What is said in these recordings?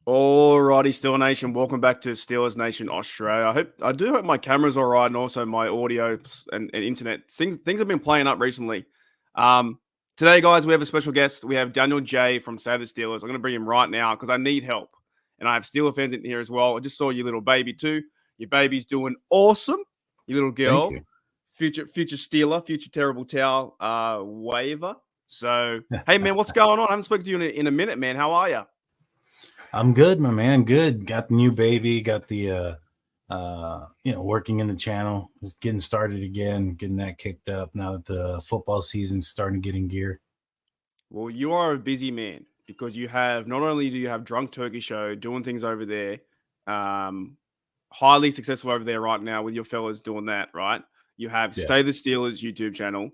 Alrighty, Steeler Nation, welcome back to Steelers Nation Australia. I do hope my camera's all right and also my audio and internet. Things have been playing up recently. Um, Today, guys, we have a special guest. We have Daniel J from Save the Steelers. I'm going to bring him right now because I need help, and I have Steeler fans in here as well. I just saw your little baby too. Your baby's doing awesome. Your little Thank girl, you. future Steeler, future terrible towel waver. So, hey man, what's going on? I haven't spoken to you in a minute, man. How are you? I'm good, my man. Good. Got the new baby. Got the working in the channel. Just getting started again. Getting that kicked up now that the football season's starting to get in gear. Well, you are a busy man because you have not only do you have Drunk Turkey Show doing things over there, um, highly successful over there right now with your fellas doing that, right? You have Yeah. Stay the Steelers YouTube channel.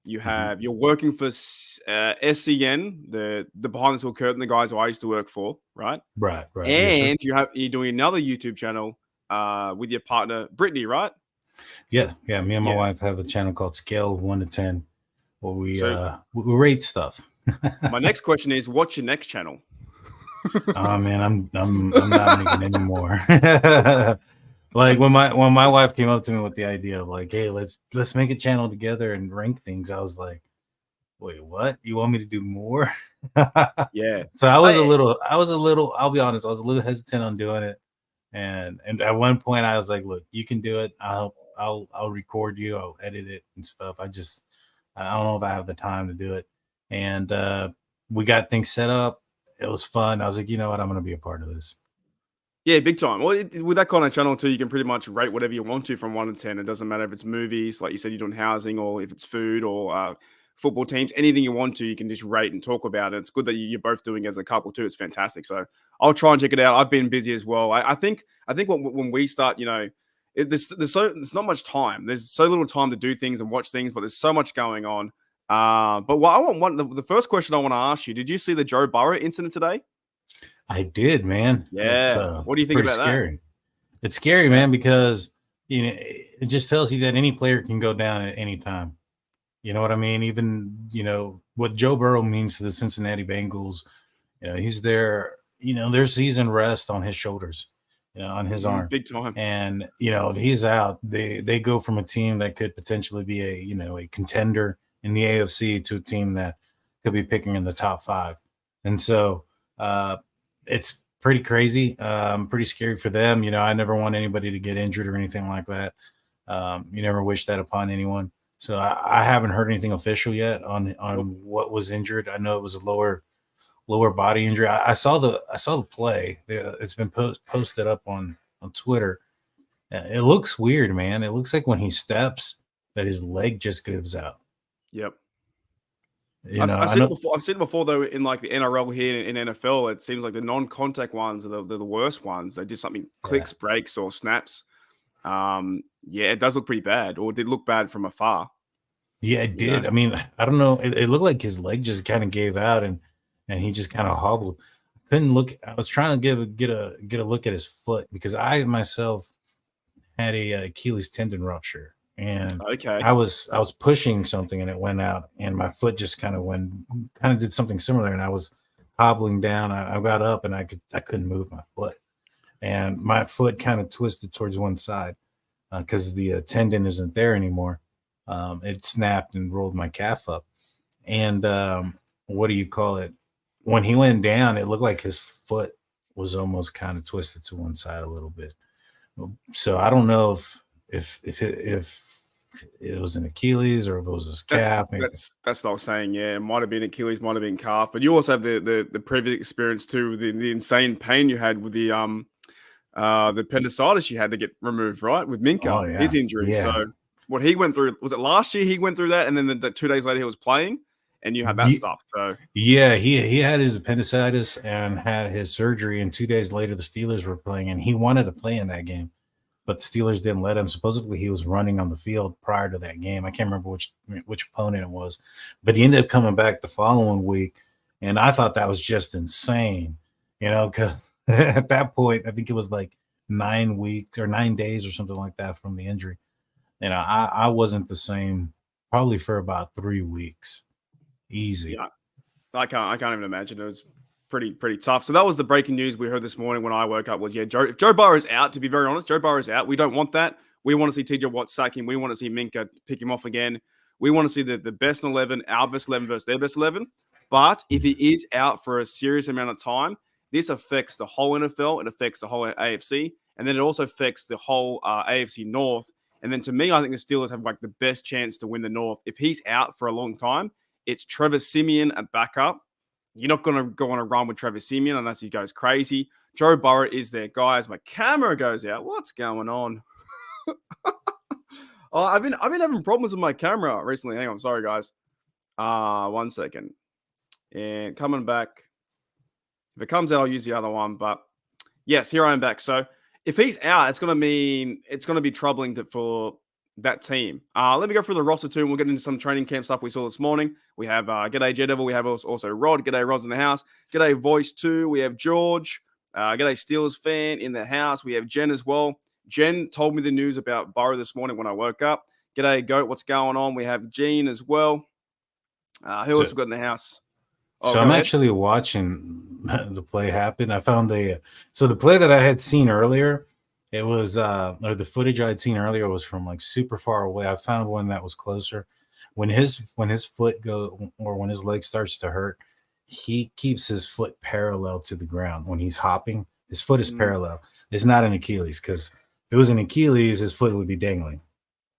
Mhm. You're working for SCN, the behind the steel curtain, the guys who I used to work for, right? Right. Right. Yes, sir. And you're doing another YouTube channel with your partner Brittany, right? Yeah. Yeah. Me and my Yeah. wife have a channel called Scale of 1 to 10, where we So we rate stuff. my next question is, what's your next channel? Oh man, I'm not making any more. Like when my wife came up to me with the idea of like, hey, let's make a channel together and rank things. I was like, wait, what? You want me to do more? Yeah. So I I'll be honest, I was a little hesitant on doing it. And at one point I was like, look, you can do it. I'll record you, I'll edit it and stuff. I don't know if I have the time to do it. And we got things set up. It was fun. I was like, you know what, I'm gonna be a part of this. Yeah, big time. Well, with that kind of channel too, you can pretty much rate whatever you want to from 1 to 10. It doesn't matter if it's movies, like you said, you're doing housing, or if it's food or football teams, anything you want to, you can just rate and talk about it. It's good that you're both doing it as a couple too. It's fantastic. So I'll try and check it out. I've been busy as well. I think when we start, there's not much time. There's so little time to do things and watch things, but there's so much going on. But what I the first question I want to ask you: did you see the Joe Burrow incident today? I did, man. It's Yeah. What do you think pretty about that? scary. It's scary, Yeah. man, because it just tells you that any player can go down at any time. You know what I mean? Even, what Joe Burrow means to the Cincinnati Bengals, he's there, their season rest on his shoulders, on his arm. Big time. And, if he's out, they go from a team that could potentially be a contender in the AFC to a team that could be picking in the top five. And so it's pretty crazy, pretty scary for them. I never want anybody to get injured or anything like that. You never wish that upon anyone. So I haven't heard anything official yet on what was injured. I know it was a lower body injury. I saw the play. It's been posted up on Twitter. It looks weird, man. It looks like when he steps that his leg just gives out. Yep. I've I seen it know. before. I've seen it before though in like the NRL here in NFL. It seems like the non-contact ones are the worst ones. They just something Yeah, clicks, breaks, or snaps. Yeah, it does look pretty bad, or it did look bad from afar. yeah, it You know. did. I mean, I don't know. It looked like his leg just kind of gave out, and he just kind of hobbled. Couldn't look. I was trying to get a look at his foot because I myself had a Achilles tendon rupture, and Okay. I was pushing something and it went out, and my foot just kind of did something similar, and I was hobbling down. I got up and I couldn't move my foot, and my foot kind of twisted towards one side because the tendon isn't there anymore. It snapped and rolled my calf up, and what do you call it? When he went down, it looked like his foot was almost kind of twisted to one side a little bit. So I don't know if it was an Achilles or if it was his That's calf. Maybe. that's what I was saying. Yeah, it might have been Achilles, might have been calf, but you also have the previous experience too, the insane pain you had with the appendicitis you had to get removed, right? With Minka, Oh his yeah, injury. yeah. So what he went through, was it last year he went through that, and then the 2 days later he was playing, and you had that Ye- stuff. So Yeah, he had his appendicitis and had his surgery, and 2 days later the Steelers were playing, and he wanted to play in that game, but the Steelers didn't let him. Supposedly he was running on the field prior to that game. I can't remember which opponent it was, but he ended up coming back the following week, and I thought that was just insane, because at that point I think it was like 9 weeks or 9 days or something like that from the injury. I wasn't the same probably for about 3 weeks, easy. yeah, I can't even imagine it was. pretty tough. So that was the breaking news we heard this morning when I woke up. Was if Joe Burrow is out. To be very honest, Joe Burrow is out. We don't want that. We want to see TJ Watt sack him. We want to see Minka pick him off again. We want to see the best 11, our best 11 versus their best 11. But if he is out for a serious amount of time, this affects the whole NFL. It affects the whole AFC. And then it also affects the whole AFC North. And then to me, I think the Steelers have like the best chance to win the North. If he's out for a long time, it's Trevor Siemian at backup. You're not going to go on a run with Trevor Siemian unless he goes crazy. Joe Burrow is their guy. As my camera goes out, what's going on? Oh, I've been having problems with my camera recently. Hang on, sorry guys. 1 second. And coming back. If it comes out, I'll use the other one. But yes, here I am back. So if he's out, it's going to be troubling for that team. Let me go through the roster too, and we'll get into some training camp stuff we saw this morning. We have G'day J Devil. We have also Rod. G'day Rod's in the house. G'day Voice 2. We have George. G'day Steelers fan in the house. We have Jen as well. Jen told me the news about Burrow this morning when I woke up. G'day Goat. What's going on? We have Gene as well. Who else we got in the house? So I'm actually watching the play happen. I found the play that I had seen earlier. It was or the footage I had seen earlier was from like super far away. I found one that was closer. When his foot when his leg starts to hurt, he keeps his foot parallel to the ground when he's hopping. His foot is parallel. It's not an Achilles, because if it was an Achilles, his foot would be dangling.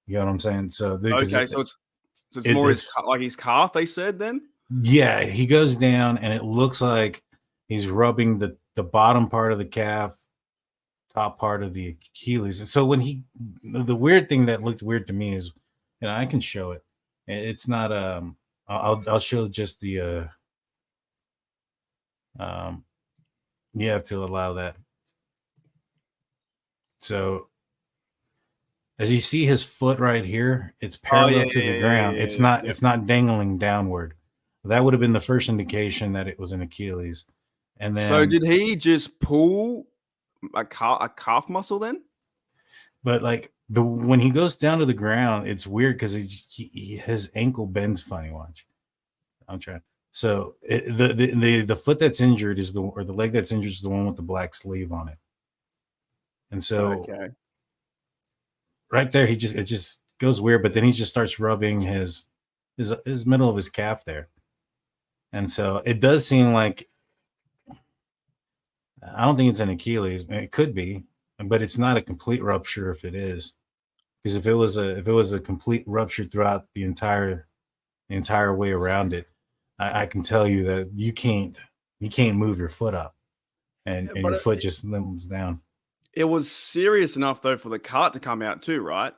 You know what I'm saying? So it's more his calf. They said then. Yeah, he goes down and it looks like he's rubbing the bottom part of the calf, top part of the Achilles. And so the weird thing that looked weird to me is, I can show it. It's not I'll show just the you have to allow that. So as you see his foot right here, it's parallel to the ground. It's not dangling downward. That would have been the first indication that it was an Achilles. And then, so did he just pull a calf muscle then? But like when he goes down to the ground, it's weird because his ankle bends funny. Watch, I'm trying. So the foot that's injured or the leg that's injured is the one with the black sleeve on it. And so right there, it just goes weird. But then he just starts rubbing his middle of his calf there. And so it does seem like, I don't think it's an Achilles. It could be, but it's not a complete rupture if it is. Because if it was a complete rupture throughout the entire way around it, I can tell you that you can't move your foot up, and your foot just limps down. It was serious enough though for the cart to come out too, right?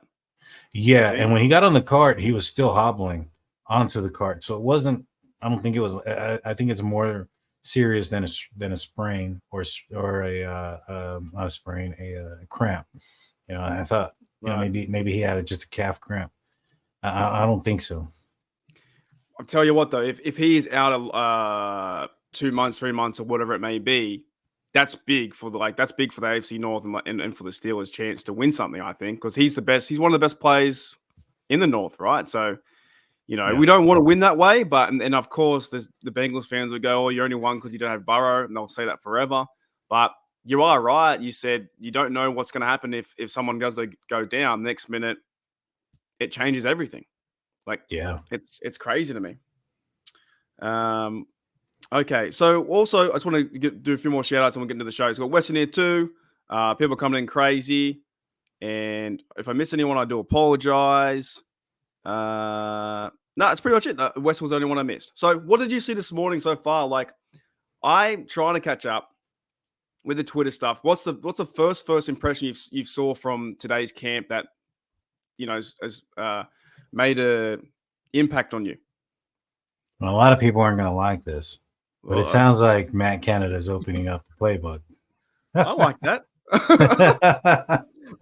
Yeah, and when he got on the cart, he was still hobbling onto the cart. So it wasn't. I don't think it was. I think it's more serious than a sprain or not a sprain, a cramp. I thought maybe he had just a calf cramp. I don't think so. I'll tell you what though, if he is out 2 months, 3 months, or whatever it may be, that's big for the AFC North and for the Steelers' chance to win something. I think because he's the best. He's one of the best players in the North, right? So. We don't want to win that way, but and of course, the Bengals fans would go, "Oh, you only won because you don't have Burrow," and they'll say that forever. But you are right. You said you don't know what's going to happen if someone does go down. Next minute, it changes everything. It's crazy to me. Okay, so also I just want to do a few more shout outs and we'll get into the show. So we've got Western here too. People coming in crazy, and if I miss anyone, I do apologize. No, it's pretty much it. West was the only one I missed. So what did you see this morning so far? Like, I'm trying to catch up with the Twitter stuff. What's the first impression you saw from today's camp that has made a impact on you? Well, a lot of people aren't going to like this, but it sounds like Matt Canada is opening up the playbook. I like that.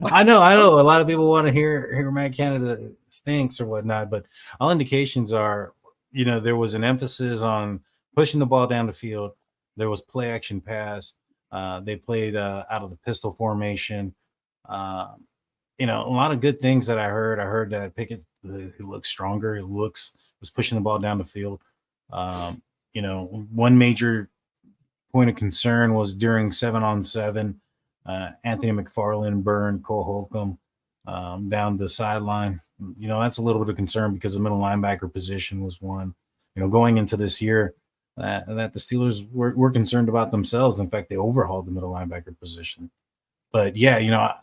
I know. A lot of people want to hear Matt Canada stinks or whatnot, but all indications are, there was an emphasis on pushing the ball down the field. There was play action pass. They played out of the pistol formation. A lot of good things that I heard. I heard that Pickett, he looks stronger. He was pushing the ball down the field. One major point of concern was during 7-on-7, Anthony McFarland burned Cole Holcomb down the sideline. That's a little bit of concern because the middle linebacker position was one. Going into this year, that the Steelers were concerned about themselves. In fact, they overhauled the middle linebacker position. But yeah,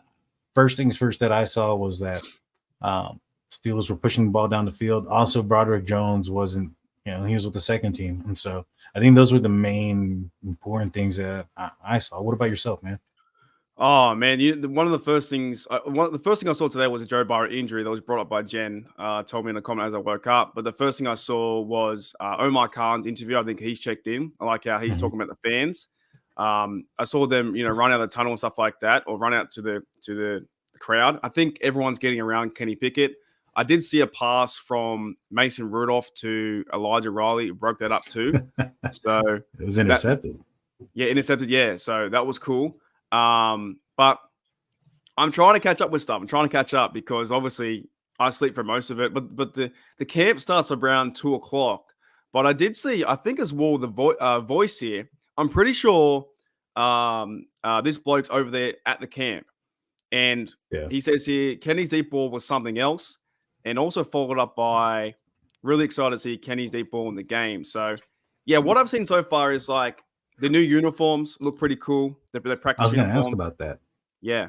first things first that I saw was that Steelers were pushing the ball down the field. Also, Broderick Jones wasn't, he was with the second team. And so I think those were the main important things that I saw. What about yourself, man? Oh man, one of the first things, the first thing I saw today was a Joe Burrow injury that was brought up by Jen. Told me in a comment as I woke up. But the first thing I saw was Omar Khan's interview. I think he's checked in. I like how he's talking about the fans. I saw them, run out of the tunnel and stuff like that, or run out to the crowd. I think everyone's getting around Kenny Pickett. I did see a pass from Mason Rudolph to Elijah Riley. It broke that up too. So it was intercepted. Intercepted. Yeah, so that was cool. But I'm trying to catch up with stuff. I'm trying to catch up because obviously I sleep for most of it. But the camp starts around 2:00. But I did see, I think as well, the voice here. I'm pretty sure this bloke's over there at the camp, and he says here Kenny's deep ball was something else, and also followed up by really excited to see Kenny's deep ball in the game. So yeah, what I've seen so far is like the new uniforms look pretty cool. They're practice. I was going to ask about that. Yeah,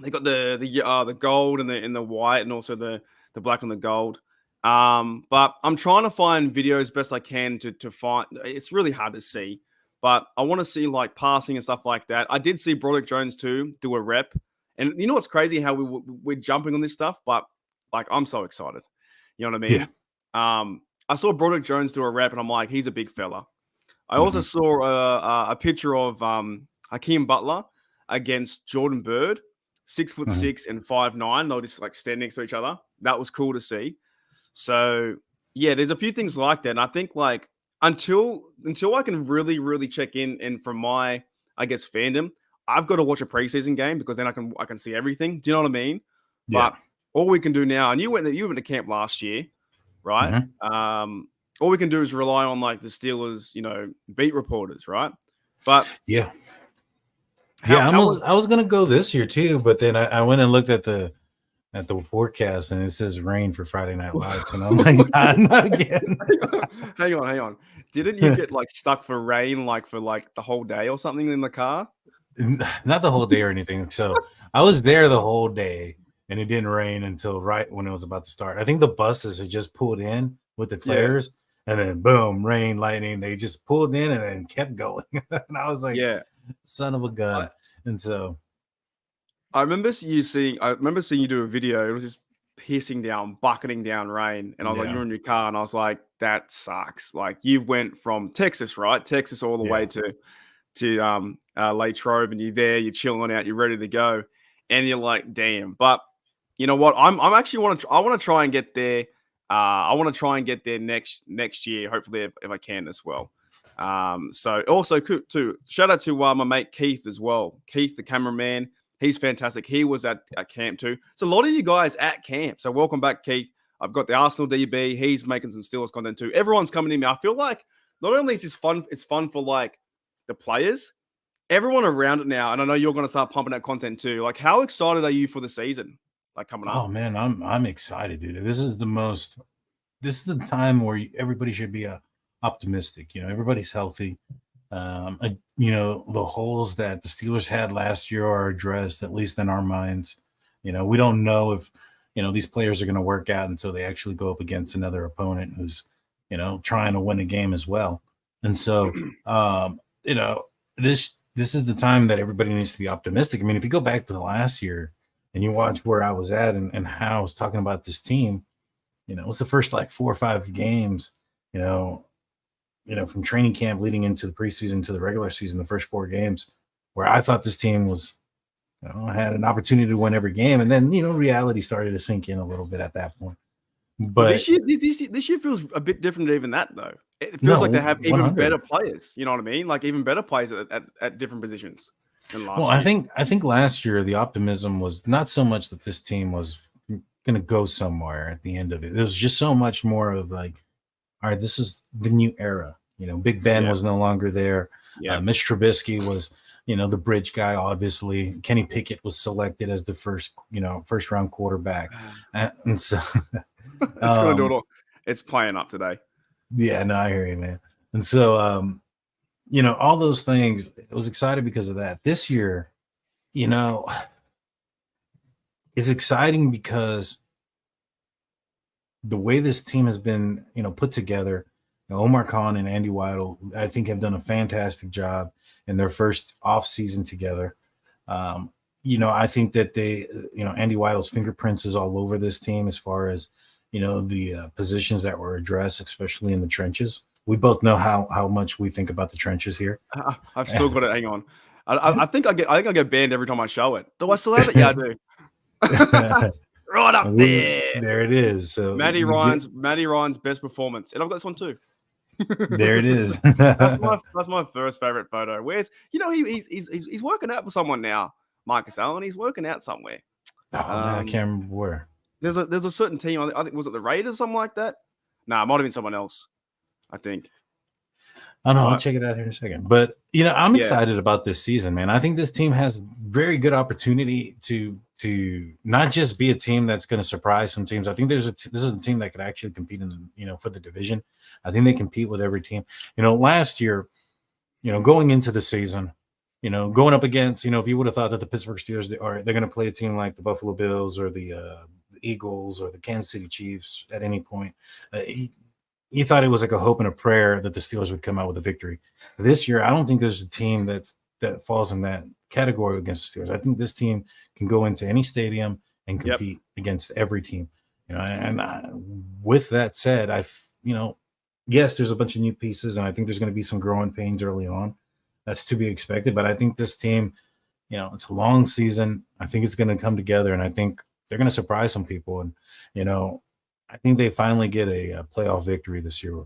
they got the gold and the white, and also the black and the gold. But I'm trying to find videos best I can to find. It's really hard to see, but I want to see like passing and stuff like that. I did see Broderick Jones too do a rep, and you know what's crazy how we're jumping on this stuff, but like I'm so excited. You know what I mean? Yeah. I saw Broderick Jones do a rep, and I'm like, he's a big fella. I also saw a picture of Hakeem Butler against Jordan Bird, 6'6" and 5'9". They were just like standing next to each other. That was cool to see. So yeah, there's a few things like that. And I think like until I can really, really check in and from my, I guess, fandom, I've got to watch a preseason game because then I can see everything. Do you know what I mean? Yeah. But all we can do now, and you went to camp last year, right? All we can do is rely on like the Steelers, beat reporters, right? But yeah. I was gonna go this year too, but then I went and looked at the forecast and it says rain for Friday Night Lights, and I'm like, not again. Hang on. Didn't you get like stuck for rain like for like the whole day or something in the car? Not the whole day or anything. So I was there the whole day, and it didn't rain until right when it was about to start. I think the buses had just pulled in with the players, and then boom, rain, lightning. They just pulled in and then kept going. And I was like, son of a gun. And so I remember seeing you do a video. It was just pissing down, bucketing down rain. And I was like, you're in your car. And I was like, that sucks. Like you went from Texas, right? Texas all the way to Latrobe, and you're there, you're chilling out, you're ready to go. And you're like, damn. But you know what? I want to try and get there. I want to try and get there next year, hopefully if I can as well. So also too, shout out to my mate Keith as well. Keith, the cameraman, he's fantastic. He was at camp too. So a lot of you guys at camp. So welcome back, Keith. I've got the Arsenal DB. He's making some Steelers content too. Everyone's coming in. I feel like not only is this fun, it's fun for like the players, everyone around it now. And I know you're going to start pumping that content too. Like, how excited are you for the season? Like coming up? Oh man, I'm excited, dude. This is the time where everybody should be optimistic. Everybody's healthy. The holes that the Steelers had last year are addressed, at least in our minds. We don't know if these players are going to work out until they actually go up against another opponent who's trying to win a game as well. And so this is the time that everybody needs to be optimistic. I mean, if you go back to the last year and you watch where I was at and how I was talking about this team, it was the first like 4 or 5 games, from training camp leading into the preseason to the regular season, the first 4 games, where I thought this team was, had an opportunity to win every game. And then, reality started to sink in a little bit at that point. But this year feels a bit different even that, though. It feels like they have even 100. better players. You know what I mean? Like even better players at different positions than last year. I think last year the optimism was not so much that this team was going to go somewhere at the end of it. It was just so much more of like, all right, this is the new era. Big Ben Yeah. was no longer there. Yeah. Mitch Trubisky was, the bridge guy. Obviously, Kenny Pickett was selected as the first round quarterback, and so It's gonna do it all. It's playing up today. yeah, no, I hear you, man. And so, all those things. I was excited because of that. This year, it's exciting because the way this team has been, put together. Omar Khan and Andy Weidel, I think, have done a fantastic job in their first off season together. I think that Andy Weidel's fingerprints is all over this team as far as, the positions that were addressed, especially in the trenches. We both know how much we think about the trenches here. I've still got it. Hang on. I think I get banned every time I show it. Do I still have it? Yeah, I do. Right up there. There it is. So Matty Ryan's best performance, and I've got this one too. There it is. That's my first favorite photo. Where's he's working out for someone now, Marcus Allen. He's working out somewhere. Oh man, I can't remember where. There's a certain team. I think was it the Raiders, something like that. Nah, it might have been someone else. I think. I know. I'll check it out here in a second. But I'm excited about this season, man. I think this team has very good opportunity to not just be a team that's going to surprise some teams. I think this is a team that could actually compete for the division. I think they compete with every team. Last year, going into the season, going up against, if you would have thought that the Pittsburgh Steelers they're going to play a team like the Buffalo Bills or the Eagles or the Kansas City Chiefs at any point. You thought it was like a hope and a prayer that the Steelers would come out with a victory. This year, I don't think there's a team that falls in that category against the Steelers. I think this team can go into any stadium and compete against every team. With that said, yes, there's a bunch of new pieces, and I think there's going to be some growing pains early on. That's to be expected. But I think this team, it's a long season. I think it's going to come together, and I think they're going to surprise some people. And I think they finally get a playoff victory this year.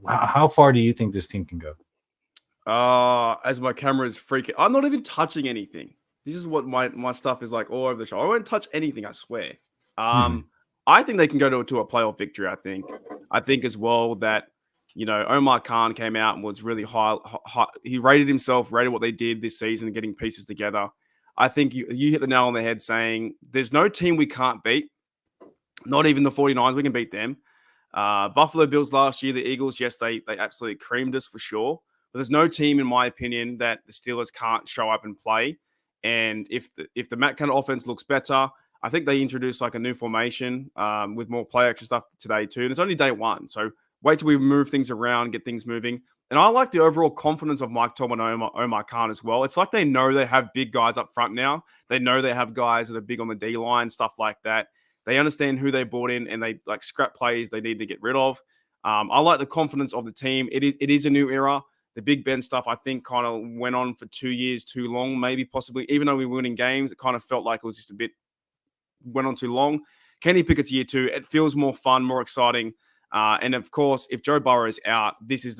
How far do you think this team can go? As my camera is freaking, I'm not even touching anything. This is what my stuff is like all over the show. I won't touch anything, I swear. I think they can go to a playoff victory. I think as well that Omar Khan came out and was really high. He rated what they did this season, getting pieces together. I think you hit the nail on the head saying there's no team we can't beat. Not even the 49ers. We can beat them. Buffalo Bills last year, the Eagles, yes, they absolutely creamed us for sure. But there's no team, in my opinion, that the Steelers can't show up and play. And if the Matt Canada offense looks better, I think they introduced like a new formation with more play action stuff today too. And it's only day one. So wait till we move things around, get things moving. And I like the overall confidence of Mike Tomlin and Omar Khan as well. It's like they know they have big guys up front now. They know they have guys that are big on the D-line, stuff like that. They understand who they brought in, and they like scrap plays they need to get rid of. I like the confidence of the team. It is a new era. The Big Ben stuff, I think, kind of went on for 2 years too long, maybe possibly. Even though we were winning games, it kind of felt like it was just went on too long. Kenny Pickett's year 2. It feels more fun, more exciting. And of course, if Joe Burrow is out, this is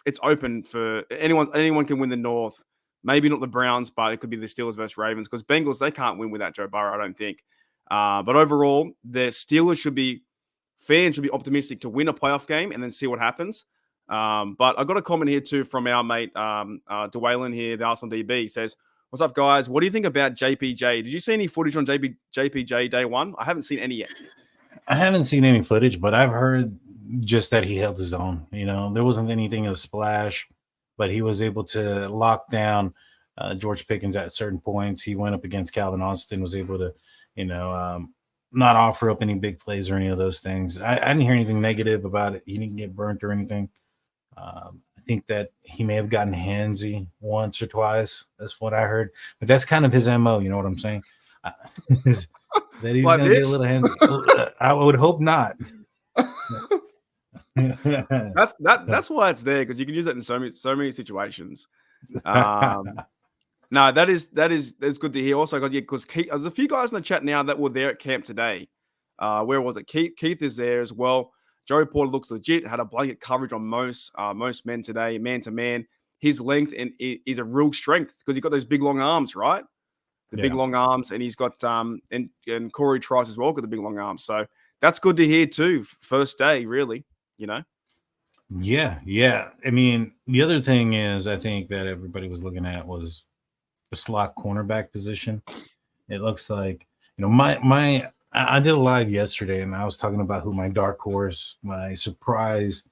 it's open for anyone. Anyone can win the North. Maybe not the Browns, but it could be the Steelers versus Ravens, because Bengals, they can't win without Joe Burrow, I don't think. But overall, the Steelers fans should be optimistic to win a playoff game and then see what happens. But I got a comment here too from our mate, Dwaylen here, the Arsenal DB. He says, "What's up, guys? What do you think about JPJ? Did you see any footage on JPJ day one? I haven't seen any yet." I haven't seen any footage, but I've heard just that he held his own. There wasn't anything of a splash, but he was able to lock down George Pickens at certain points. He went up against Calvin Austin, was able to not offer up any big plays or any of those things. I didn't hear anything negative about it. He didn't get burnt or anything. I think that he may have gotten handsy once or twice. That's what I heard. But that's kind of his MO. You know what I'm saying? That he's going to get a little handsy. I would hope not. That's why it's there, because you can use it in so many situations. No, that's good to hear. Also, because there's a few guys in the chat now that were there at camp today. Where was it? Keith is there as well. Joey Porter looks legit. Had a blanket coverage on most men today, man to man. His length is a real strength, because he's got those big long arms, right? Big long arms, and he's got and Corey Trice as well got the big long arms. So that's good to hear too. First day, really, Yeah. I mean, the other thing is, I think that everybody was looking at was the slot cornerback position. It looks like, I did a live yesterday, and I was talking about who my dark horse, my surprise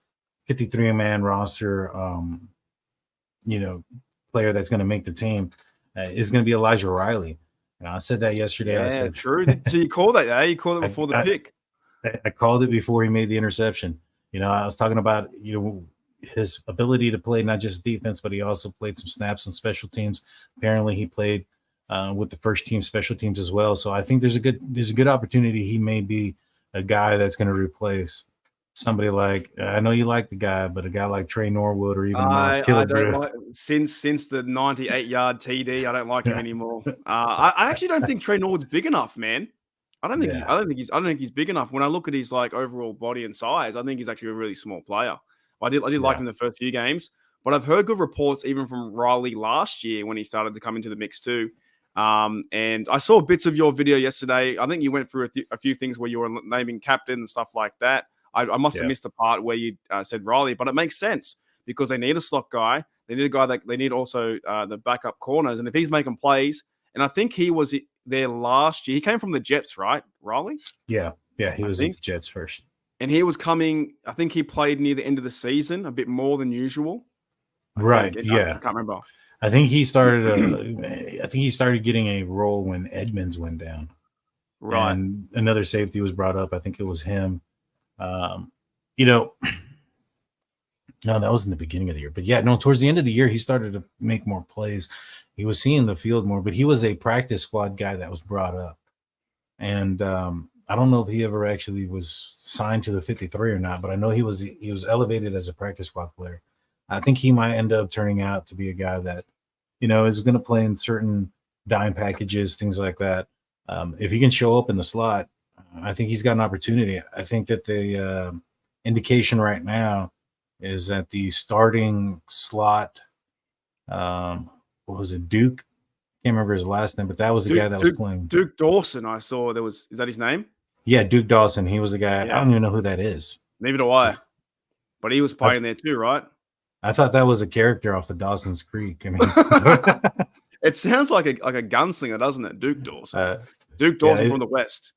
53 man roster, you know, player that's going to make the team is going to be Elijah Riley. And I said that yesterday. I Yeah, said, true. So you call that? Yeah, you called it I, before the I, pick. I called it before he made the interception. I was talking about, his ability to play not just defense, but he also played some snaps on special teams. Apparently, he played with the first team special teams as well. So I think there's a good opportunity. He may be a guy that's going to replace somebody like, I know you like the guy, but a guy like Trey Norwood or even Miles I don't Killebrew. like since the 98-yard TD. I don't like him anymore. I actually don't think Trey Norwood's big enough, man. Yeah, I don't think he's big enough. When I look at his like overall body and size, I think he's actually a really small player. I did like yeah, him the first few games, but I've heard good reports even from Riley last year when he started to come into the mix too. And I saw bits of your video yesterday. I think you went through a few things where you were naming captain and stuff like that. I must have yeah, missed the part where you said Riley, but it makes sense because they need a slot guy. They need a guy that they need also the backup corners. And if he's making plays, and I think he was there last year. He came from the Jets, right, Riley? yeah, yeah. He I was with think. the Jets first. And he was coming. I think he played near the end of the season, a bit more than usual. I think. Right. I Yeah. can't remember. I think he started. I think he started getting a role when Edmonds went down, Right. and another safety was brought up. I think it was him. Um, you know, no, that was in the beginning of the year. But yeah, no, towards the end of the year, he started to make more plays. He was seeing the field more, but he was a practice squad guy that was brought up. And I don't know if he ever actually was signed to the 53 or not, but I know he was elevated as a practice squad player. I think he might end up turning out to be a guy that, is going to play in certain dime packages, things like that. If he can show up in the slot, I think he's got an opportunity. I think that the indication right now is that the starting slot, what was it, Duke? Can't remember his last name, but that was the guy that was playing. Duke Dawson. I saw there was. Is that his name? Yeah, Duke Dawson. He was the guy. Yeah. I don't even know who that is. Neither do I. But he was playing there too, right? I thought that was a character off of Dawson's Creek. I mean, it sounds like a gunslinger, doesn't it? Duke Dawson. Duke Dawson from the West.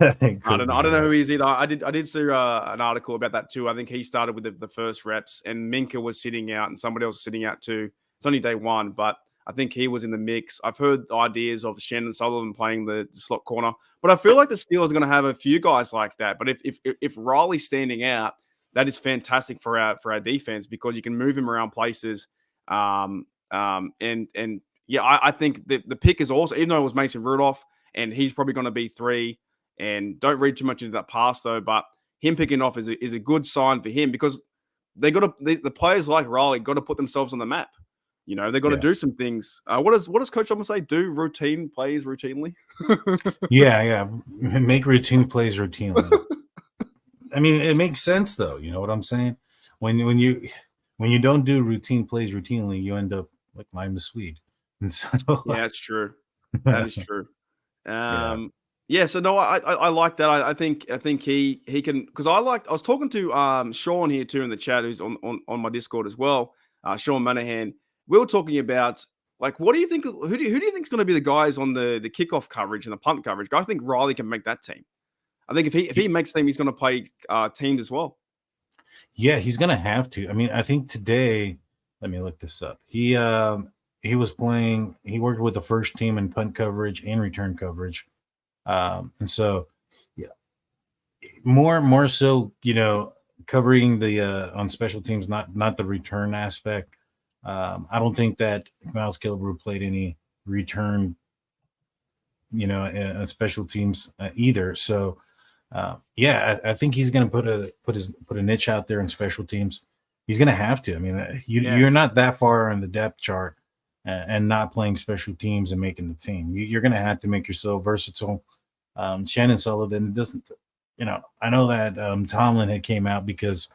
I don't know who he is either. I did see an article about that too. I think he started with the first reps, and Minka was sitting out, and somebody else was sitting out too. It's only day one, but I think he was in the mix. I've heard ideas of Shannon Sullivan playing the slot corner, but I feel like the Steelers are going to have a few guys like that. But if Riley's standing out, that is fantastic for our defense because you can move him around places. And yeah, I think the pick is also, even though it was Mason Rudolph, and he's probably going to be 3. And don't read too much into that pass though. But him picking off is a good sign for him because they got to the players like Riley got to put themselves on the map. They got to do some things. What does Coach Thomas say? Do routine plays routinely. yeah, make routine plays routinely. I mean, it makes sense though. You know what I'm saying? When you don't do routine plays routinely, you end up like Lima Swede. And so yeah, that's true. That is true. Yeah, so no, I like that. I think he can because I was talking to Sean here too in the chat who's on my Discord as well. Sean Manahan. We were talking about like what do you think? Who do you think is going to be the guys on the kickoff coverage and the punt coverage? I think Riley can make that team. I think if he makes team, he's going to play teams as well. Yeah, he's going to have to. I mean, I think today. Let me look this up. He was playing. He worked with the first team in punt coverage and return coverage. And so, yeah, more so, covering the on special teams, not the return aspect. I don't think that Miles Killebrew played any return, special teams either. So, yeah, I think he's going to put a niche out there in special teams. He's going to have to. I mean, you're not that far on the depth chart and not playing special teams and making the team. You're going to have to make yourself versatile. Shannon Sullivan doesn't, I know that Tomlin had came out because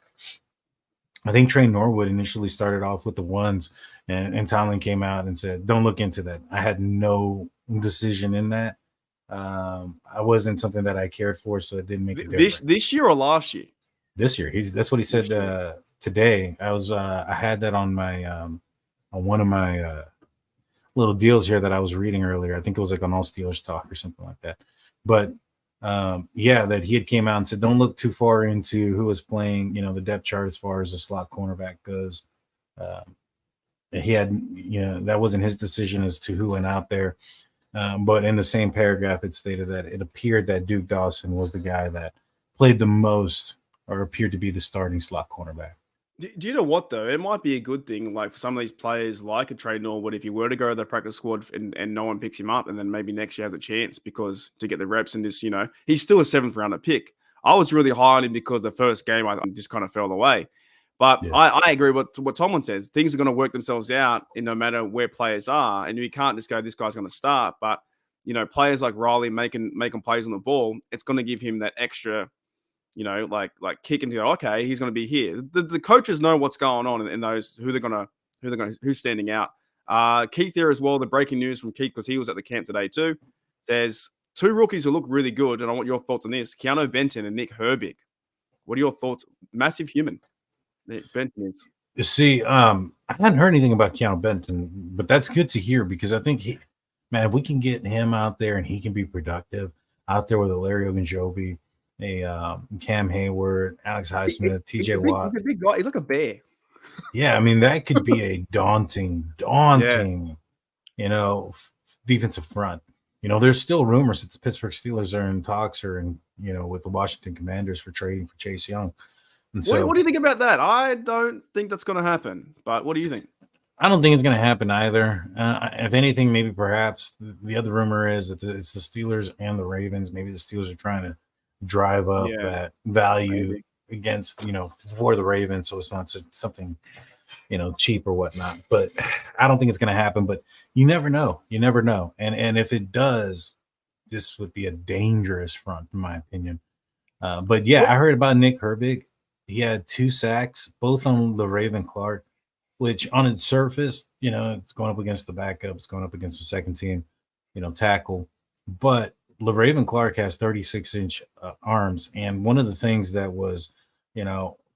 I think Trey Norwood initially started off with the ones and Tomlin came out and said, don't look into that. I had no decision in that. I wasn't something that I cared for, so it didn't make a difference. This year or last year? This year. That's what he said today. I had that on my on one of my little deals here that I was reading earlier. I think it was like on All Steelers Talk or something like that. But yeah, that he had came out and said, don't look too far into who was playing, the depth chart as far as the slot cornerback goes. He had, that wasn't his decision as to who went out there. But in the same paragraph, it stated that it appeared that Duke Dawson was the guy that played the most or appeared to be the starting slot cornerback. Do you know what, though? It might be a good thing, like for some of these players, like a Trey Norwood, if he were to go to the practice squad and no one picks him up, and then maybe next year has a chance because to get the reps and just, he's still a 7th-rounder pick. I was really high on him because the first game I just kind of fell away. But yeah. I agree with what Tomlin says. Things are going to work themselves out in no matter where players are. And you can't just go, this guy's going to start. But, players like Riley making plays on the ball, it's going to give him that extra – like kick and go, okay, he's going to be here. The coaches know what's going on in those who's standing out. Keith here as well. The breaking news from Keith, because he was at the camp today too, says 2 rookies who look really good, and I want your thoughts on this: Keanu Benton and Nick Herbig. What are your thoughts? Massive human, Benton is. You see, I hadn't heard anything about Keanu Benton, but that's good to hear because I think if we can get him out there and he can be productive out there with a Larry Ogunjobi, Cam Hayward, Alex Highsmith, TJ Watt. He's a big guy. He's like a bear. Yeah, I mean, that could be a daunting, defensive front. There's still rumors that the Pittsburgh Steelers are in talks or with the Washington Commanders for trading for Chase Young. And so, what do you think about that? I don't think that's going to happen, but what do you think? I don't think it's going to happen either. If anything, maybe perhaps the other rumor is that it's the Steelers and the Ravens. Maybe the Steelers are trying to drive up that value against, for the Ravens. So it's not something, cheap or whatnot, but I don't think it's going to happen, but you never know. And if it does, this would be a dangerous front in my opinion. But yeah, I heard about Nick Herbig. He had 2 sacks, both on LaRaven Clark, which on its surface, it's going up against the backup. It's going up against the second team, tackle, but LaRaven Clark has 36-inch arms. And one of the things that was,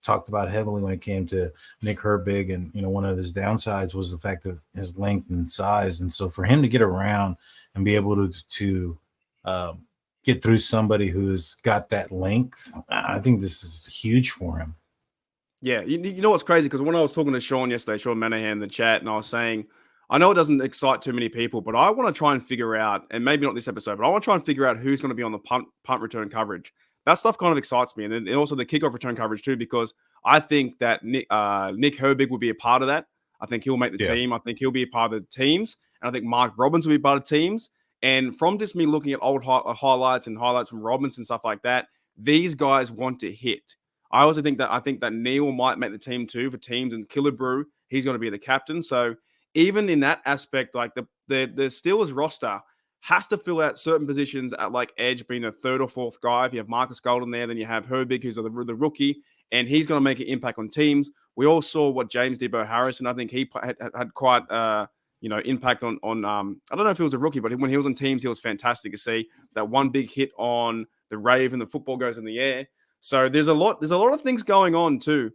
talked about heavily when it came to Nick Herbig and, one of his downsides was the fact of his length and size. And so for him to get around and be able to get through somebody who's got that length, I think this is huge for him. Yeah. You know what's crazy? Because when I was talking to Sean yesterday, Sean Manahan in the chat, and I was saying, I know it doesn't excite too many people, but I want to try and figure out, and maybe not this episode, but I want to try and figure out who's going to be on the punt return coverage. That stuff kind of excites me. And also the kickoff return coverage too, because I think that Nick Herbig will be a part of that. I think he'll make the team. I think he'll be a part of the teams. And I think Mark Robbins will be part of teams. And from just me looking at old highlights from Robbins and stuff like that, these guys want to hit. I also think that Neal might make the team too for teams, and Killebrew, he's going to be the captain. So even in that aspect, like the Steelers roster has to fill out certain positions at like edge, being a 3rd or 4th guy. If you have Marcus Golden there, then you have Herbig, who's the rookie, and he's going to make an impact on teams. We all saw what James Debo Harrison, I think he had quite impact on I don't know if he was a rookie, but when he was on teams, he was fantastic to see. That one big hit on the Raven, the football goes in the air. So there's a lot of things going on too.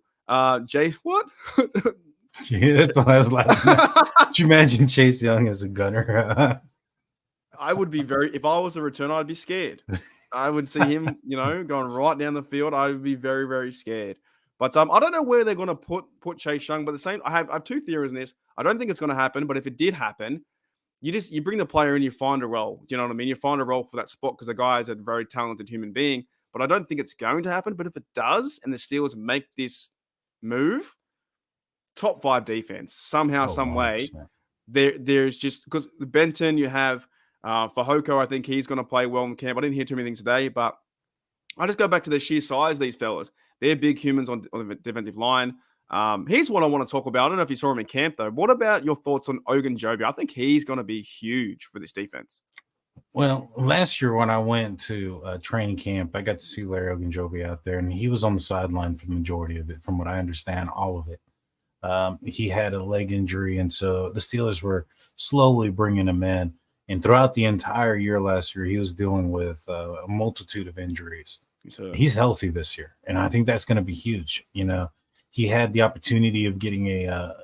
Jay, what? Gee, that's what I was laughing at. Could you imagine Chase Young as a gunner? I would be if I was a returner, I'd be scared. I would see him, going right down the field. I would be very, very scared. But I don't know where they're going to put Chase Young. But I have 2 theories in this. I don't think it's going to happen. But if it did happen, you bring the player in, you find a role. Do you know what I mean? You find a role for that spot because the guy is a very talented human being. But I don't think it's going to happen. But if it does, and the Steelers make this move, top 5 defense somehow, some way. There's just because Benton, you have Fehoko. I think he's going to play well in the camp. I didn't hear too many things today, but I just go back to the sheer size of these fellas. They're big humans on the defensive line. Here's what I want to talk about. I don't know if you saw him in camp though. What about your thoughts on Ogunjobi? I think he's going to be huge for this defense. Well, last year when I went to training camp, I got to see Larry Ogunjobi out there, and he was on the sideline for the majority of it, from what I understand, all of it. He had a leg injury, and so the Steelers were slowly bringing him in. And throughout the entire year last year, he was dealing with a multitude of injuries. He's healthy this year, and I think that's going to be huge. he had the opportunity of getting a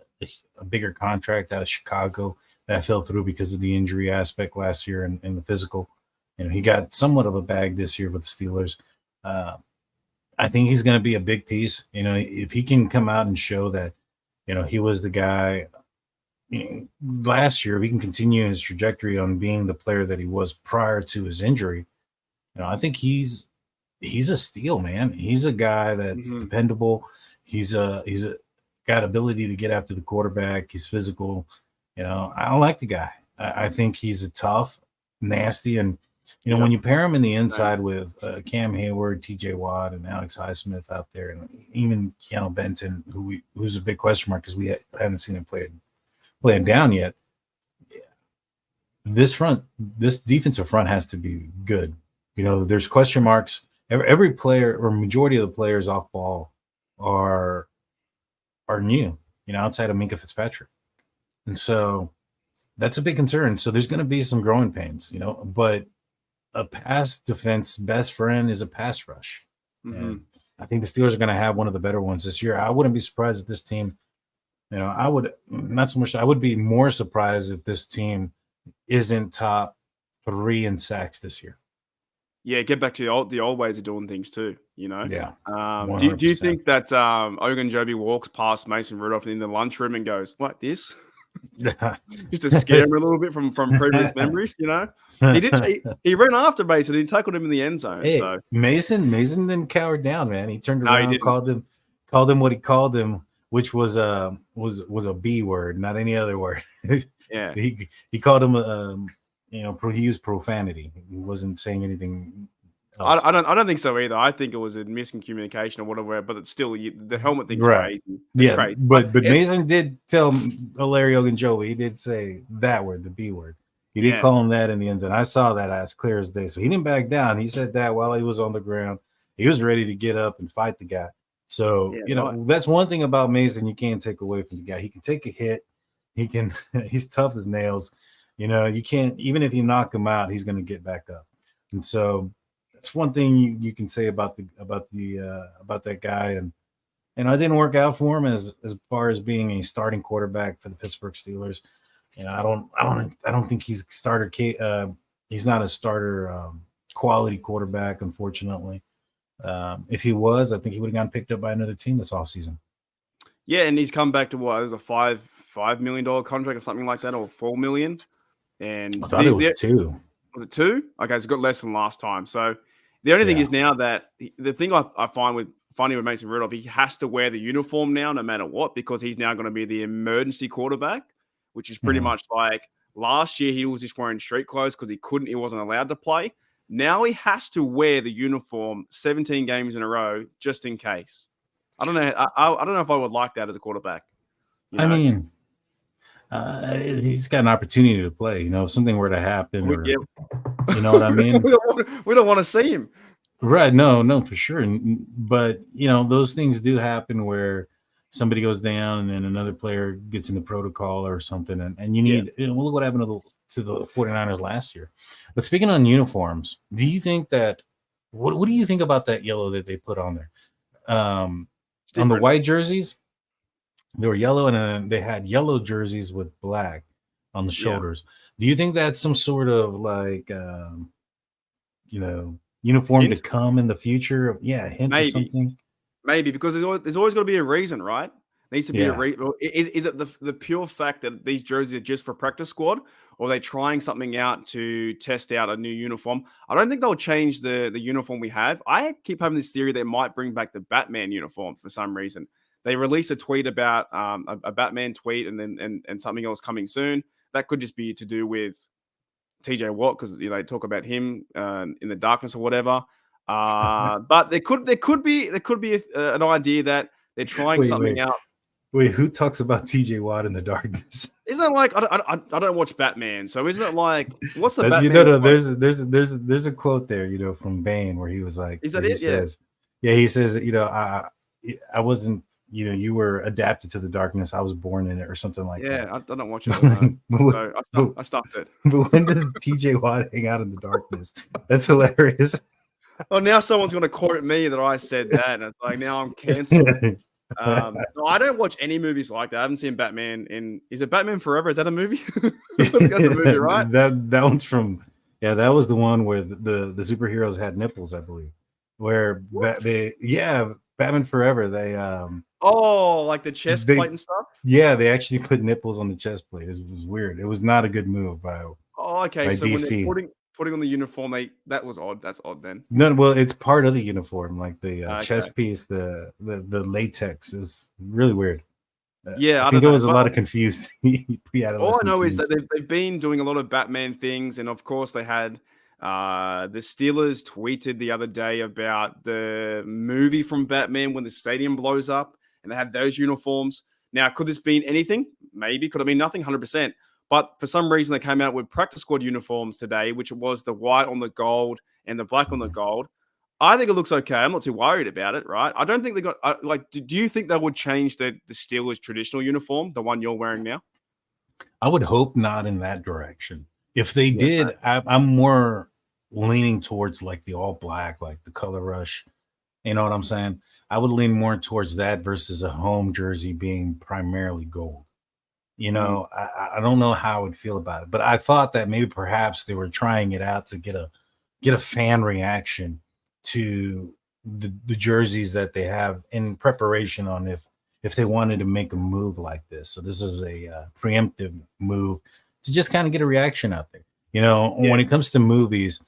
bigger contract out of Chicago that fell through because of the injury aspect last year and the physical. He got somewhat of a bag this year with the Steelers. I think he's going to be a big piece. If he can come out and show that, he was the guy last year, if he can continue his trajectory on being the player that he was prior to his injury, I think he's a steal, man. He's a guy that's dependable. He's got ability to get after the quarterback. He's physical. I don't like the guy. I think he's a tough, nasty, and when you pair him in the inside with Cam Hayward, T.J. Watt, and Alex Highsmith out there, and even Keanu Benton, who's a big question mark because we haven't seen him playing down yet. This defensive front has to be good. There's question marks. Every player or majority of the players off ball are new, outside of Minkah Fitzpatrick. And so that's a big concern. So there's going to be some growing pains, but a pass defense best friend is a pass rush. And I think the Steelers are going to have one of the better ones this year. I wouldn't be surprised if this team, I would be more surprised if this team isn't top 3 in sacks this year. Yeah, get back to the old ways of doing things too, Yeah. Do you think that Ogunjobi walks past Mason Rudolph in the lunchroom and goes, "What, this?" Just to scare him a little bit from previous memories, He did. He ran after Mason. He tackled him in the end zone. Hey, so Mason didn't cower down, man. He turned around, called him what he called him, which was a B word, not any other word. Yeah, he called him he used profanity. He wasn't saying anything else. I don't think so either. I think it was a miscommunication or whatever. But it's still the helmet thing's right. crazy. It's crazy. But Mason did tell Larry Ogunjobi. He did say that word, the B word. He did call him that in the end zone. I saw that as clear as day. So he didn't back down. He said that while he was on the ground. He was ready to get up and fight the guy. So, that's one thing about Mason you can't take away from the guy. He can take a hit. He's tough as nails. You can't, even if you knock him out, he's going to get back up. And so that's one thing you can say about that guy. And it didn't work out for him as far as being a starting quarterback for the Pittsburgh Steelers. I don't think he's starter. He's not a starter quality quarterback, unfortunately. If he was, I think he would have gotten picked up by another team this offseason. Yeah, and he's come back to what? It was a $5 million contract or something like that, or $4 million. And I thought it was 2. Was it 2? Okay, it's got less than last time. So the only thing is now that the thing I find funny with Mason Rudolph, he has to wear the uniform now, no matter what, because he's now going to be the emergency quarterback, which is pretty much like last year he was just wearing street clothes because he wasn't allowed to play. Now he has to wear the uniform 17 games in a row just in case. I don't know. I don't know if I would like that as a quarterback. I mean, he's got an opportunity to play. If something were to happen, or, you know what I mean? we don't want to see him. Right. No, for sure. But, those things do happen where somebody goes down and then another player gets in the protocol or something. And you need, look what happened to the 49ers last year. But speaking on uniforms, do you think that, what do you think about that yellow that they put on there? On the white jerseys, they were yellow, and then they had yellow jerseys with black on the shoulders. Do you think that's some sort of like, uniform hint to come in the future? Yeah, hint or something. Maybe, because there's always got to be a reason, right? Needs to be a reason. Is it the pure fact that these jerseys are just for practice squad, or are they trying something out to test out a new uniform? I don't think they'll change the uniform we have. I keep having this theory they might bring back the Batman uniform for some reason. They released a tweet about a Batman tweet and something else coming soon. That could just be to do with TJ Watt, because they talk about him in the darkness or whatever. But there could be an idea that they're trying something out. Wait, who talks about TJ Watt in the darkness? Isn't it like I don't watch Batman, so isn't it like what's the Batman? No, there's a quote there, from Bane where he was like, is that it? He says, I wasn't, you were adapted to the darkness. I was born in it, or something like that. Yeah, I don't watch it. So I stopped it. But when does TJ Watt hang out in the darkness? That's hilarious. Oh, now someone's going to quote me that I said that, and it's like now I'm canceled. No, I don't watch any movies like that. I haven't seen Batman in. Is it Batman Forever? Is that a movie? I think that's a movie, right? That one's from, yeah, that was the one where the superheroes had nipples, I believe. Where What? Batman Forever, Oh, like the chest they plate and stuff. they actually put nipples on the chest plate. It was weird. It was not a good move Oh, okay. by So when they're DC. putting on the uniform, that was odd. That's odd then. No, well, it's part of the uniform, like the Okay. chest piece, the latex is really weird. I Yeah, I think don't there know, was a but lot of confused all I pre-adolescent know is that teens. they've been doing a lot of Batman things, and of course they had the Steelers tweeted the other day about the movie from Batman when the stadium blows up, and they have those uniforms. Now, could this be anything? Maybe. Could have been nothing, 100%. But for some reason, they came out with practice squad uniforms today, which was the white on the gold and the black on the Mhm. gold. I think it looks okay. I'm not too worried about it, right? I don't think they got like. Do you think they would change the Steelers traditional uniform, the one you're wearing now? I would hope not in that direction. If they Yeah, did, I'm more leaning towards like the all black, like the color rush. You know what I'm saying? I would lean more towards that versus a home jersey being primarily gold. mm, I don't know how I would feel about it, but I thought that maybe perhaps they were trying it out to get a fan reaction to the jerseys that they have in preparation on if they wanted to make a move like this. So this is a preemptive move to just kind of get a reaction out there. You know, yeah. when it comes to movies,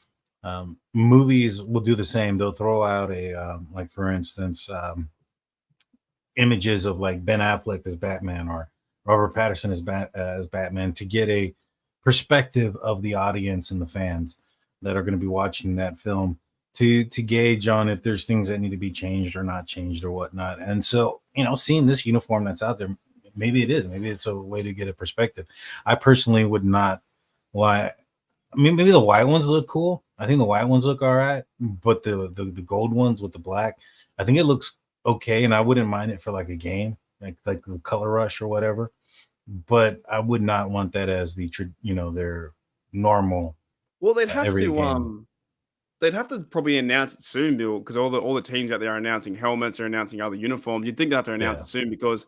movies will do the same. They'll throw out a like for instance images of like Ben Affleck as Batman or Robert Patterson as Batman to get a perspective of the audience and the fans that are going to be watching that film to gauge on if there's things that need to be changed or not changed or whatnot. And so, you know, seeing this uniform that's out there, maybe it is, maybe it's a way to get a perspective. I personally would not. Why? I mean, maybe the white ones look cool. I think the white ones look all right, but the gold ones with the black, I think it looks okay, and I wouldn't mind it for like a game, like the color rush or whatever. But I would not want that as their normal Well, every game. they'd have to probably announce it soon, Bill, because all the teams out there are announcing helmets, are announcing other uniforms. You'd think they have to announce Yeah, it soon because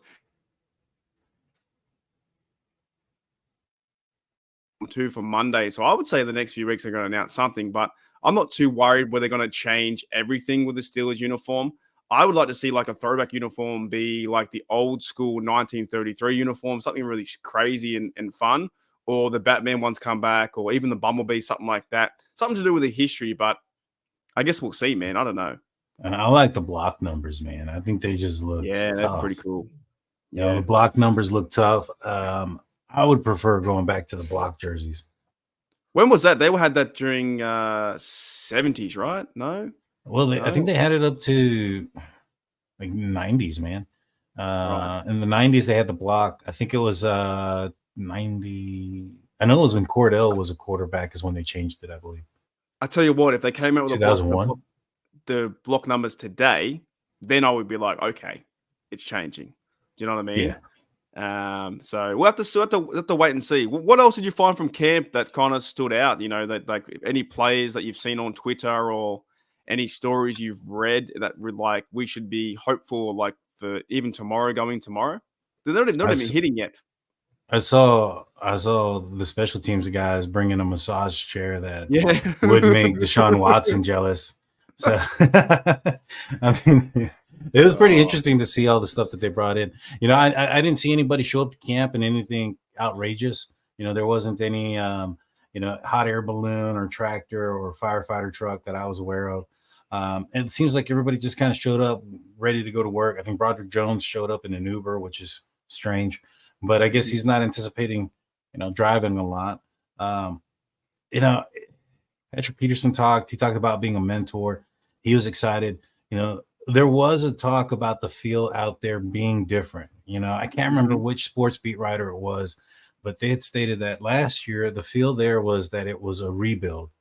2 for Monday. So I would say the next few weeks they're going to announce something, but I'm not too worried where they're going to change everything with the Steelers uniform. I would like to see like a throwback uniform be like the old school 1933 uniform, something really crazy and fun, or the Batman ones come back, or even the Bumblebee, something like that. Something to do with the history, but I guess we'll see, man. I don't know. and I like the block numbers, man. I think they just look Yeah, they're pretty tough. cool. You know, the Yeah. block numbers look tough. I would prefer going back to the block jerseys. When was that? They had that during 70s, right? No? Well, I think No? they had it up to like 90s, man. Right. In the 90s, they had the block. I think it was 90. I know it was when Cordell was a quarterback, is when they changed it, I believe. I tell you what, if they came out with 2001. the block numbers today, then I would be like, okay, it's changing. Do you know what I mean? Yeah. So we'll have to wait and see. What else did you find from camp that kind of stood out? You know, that like any players that you've seen on Twitter or any stories you've read that were like we should be hopeful like for even tomorrow going tomorrow? They're not I, even s- hitting yet. I saw the special teams guys bringing a massage chair that Yeah. would make Deshaun Watson jealous. So, I mean, it was pretty Oh, interesting to see all the stuff that they brought in. You know, I didn't see anybody show up to camp in anything outrageous. You know, there wasn't any, hot air balloon or tractor or firefighter truck that I was aware of. It seems like everybody just kind of showed up ready to go to work. I think Broderick Jones showed up in an Uber, which is strange, but I guess mhm. he's not anticipating, driving a lot. Um, you know, Patrick Peterson talked. He talked about being a mentor. He was excited. You know, there was a talk about the field out there being different. You know, I can't remember Mhm. which sports beat writer it was, but they had stated that last year the feel there was that it was a rebuild,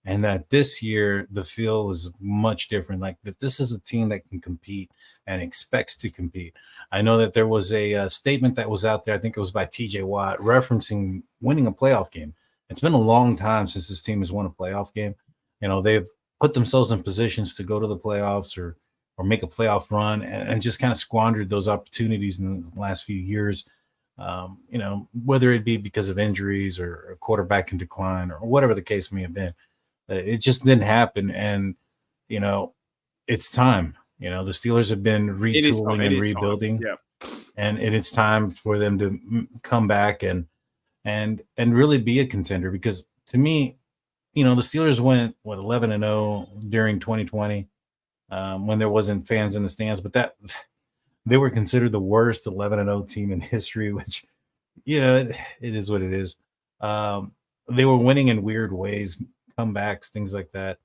and that this year the feel was much different. Like that, this is a team that can compete and expects to compete. I know that there was a statement that was out there. I think it was by T.J. Watt referencing winning a playoff game. It's been a long time since this team has won a playoff game. You know, they've put themselves in positions to go to the playoffs or or make a playoff run, and just kind of squandered those opportunities in the last few years. Whether it be because of injuries or a quarterback in decline or whatever the case may have been, it just didn't happen. And you know, it's time. The Steelers have been It is time. retooling It and is time. rebuilding, Yeah. and it's time for them to come back and really be a contender. Because to me, the Steelers went 11-0 during 2020 when there wasn't fans in the stands, but that they were considered the worst 11-0 team in history, which it is what it is. They were winning in weird ways, comebacks, things like that.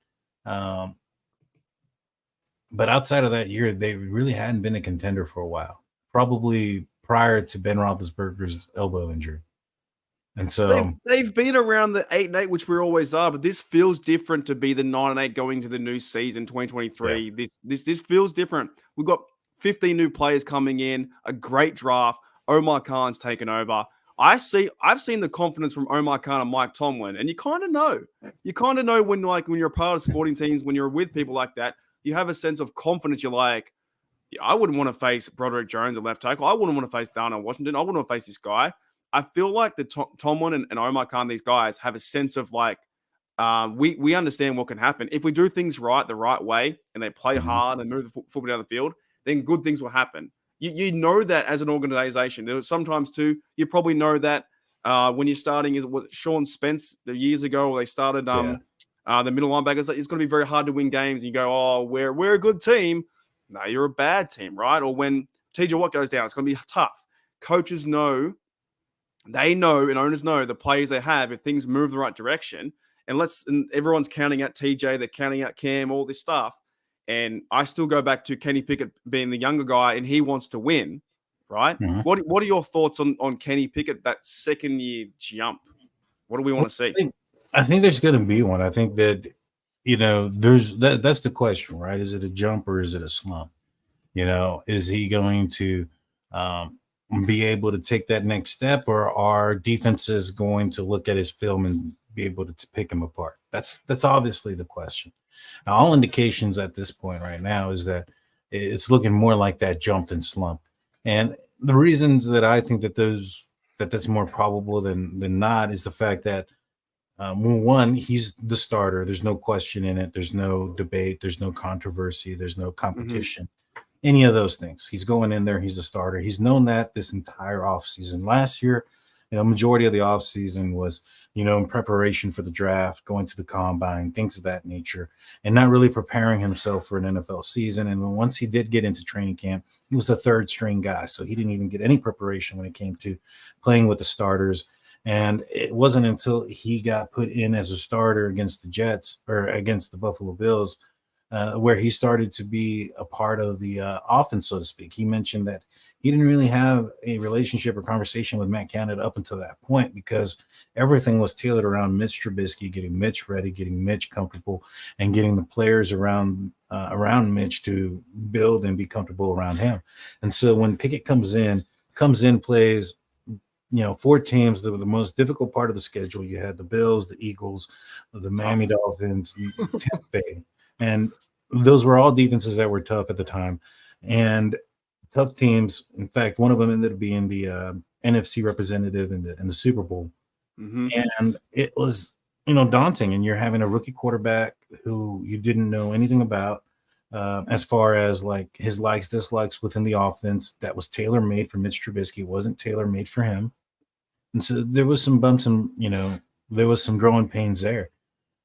But outside of that year, they really hadn't been a contender for a while, probably prior to Ben Roethlisberger's elbow injury. And so they've been around the 8-8, which we always are, but this feels different to be the 9-8 going to the new season 2023. Yeah. This feels different. We've got 15 new players coming in, a great draft. Omar Khan's taken over. I've seen the confidence from Omar Khan and Mike Tomlin, and you kind of know. You kind of know when you're a part of sporting teams, when you're with people like that, you have a sense of confidence. You're like, I wouldn't want to face Broderick Jones at left tackle. I wouldn't want to face Darnell Washington. I wouldn't want to face this guy. I feel like the Tomlin and Omar Khan, these guys have a sense of like, we understand what can happen. If we do things right, the right way, and they play hard and move the football down the field, then good things will happen. You know that as an organization. There was sometimes too, you probably know that when you're starting, is what Sean Spence the years ago, they started the middle linebackers. It's going to be very hard to win games. And you go, oh, we're a good team. No, you're a bad team, right? Or when TJ Watt goes down, it's going to be tough. Coaches know, they know, and owners know the players they have. If things move the right direction, and everyone's counting out TJ, they're counting out Cam, all this stuff. And I still go back to Kenny Pickett being the younger guy, and he wants to win, right? Mm-hmm. What are your thoughts on Kenny Pickett, that second year jump? What do we want to see? I think there's going to be one. I think that there's that's the question, right? Is it a jump or is it a slump? Is he going to be able to take that next step, or are defenses going to look at his film and be able to pick him apart? That's obviously the question. Now, all indications at this point right now is that it's looking more like that jump than slump. And the reasons that I think that that's more probable than not is the fact that one, he's the starter. There's no question in it. There's no debate. There's no controversy. There's no competition. Any of those things. He's going in there. He's a starter. He's known that this entire offseason. Last year, majority of the offseason was, in preparation for the draft, going to the combine, things of that nature, and not really preparing himself for an NFL season. And once he did get into training camp, he was the third string guy. So he didn't even get any preparation when it came to playing with the starters. And it wasn't until he got put in as a starter against the Jets or against the Buffalo Bills where he started to be a part of the offense, so to speak. He mentioned that he didn't really have a relationship or conversation with Matt Canada up until that point because everything was tailored around Mitch Trubisky, getting Mitch ready, getting Mitch comfortable, and getting the players around Mitch to build and be comfortable around him. And so when Pickett comes in, plays, 4 teams, the most difficult part of the schedule. You had the Bills, the Eagles, the Miami Dolphins, Tampa Bay. And those were all defenses that were tough at the time. And tough teams. In fact, one of them ended up being the NFC representative in the Super Bowl. And it was, daunting. And you're having a rookie quarterback who you didn't know anything about as far as like his likes, dislikes within the offense that was tailor-made for Mitch Trubisky. It wasn't tailor-made for him. And so there was some bumps and, there was some growing pains there.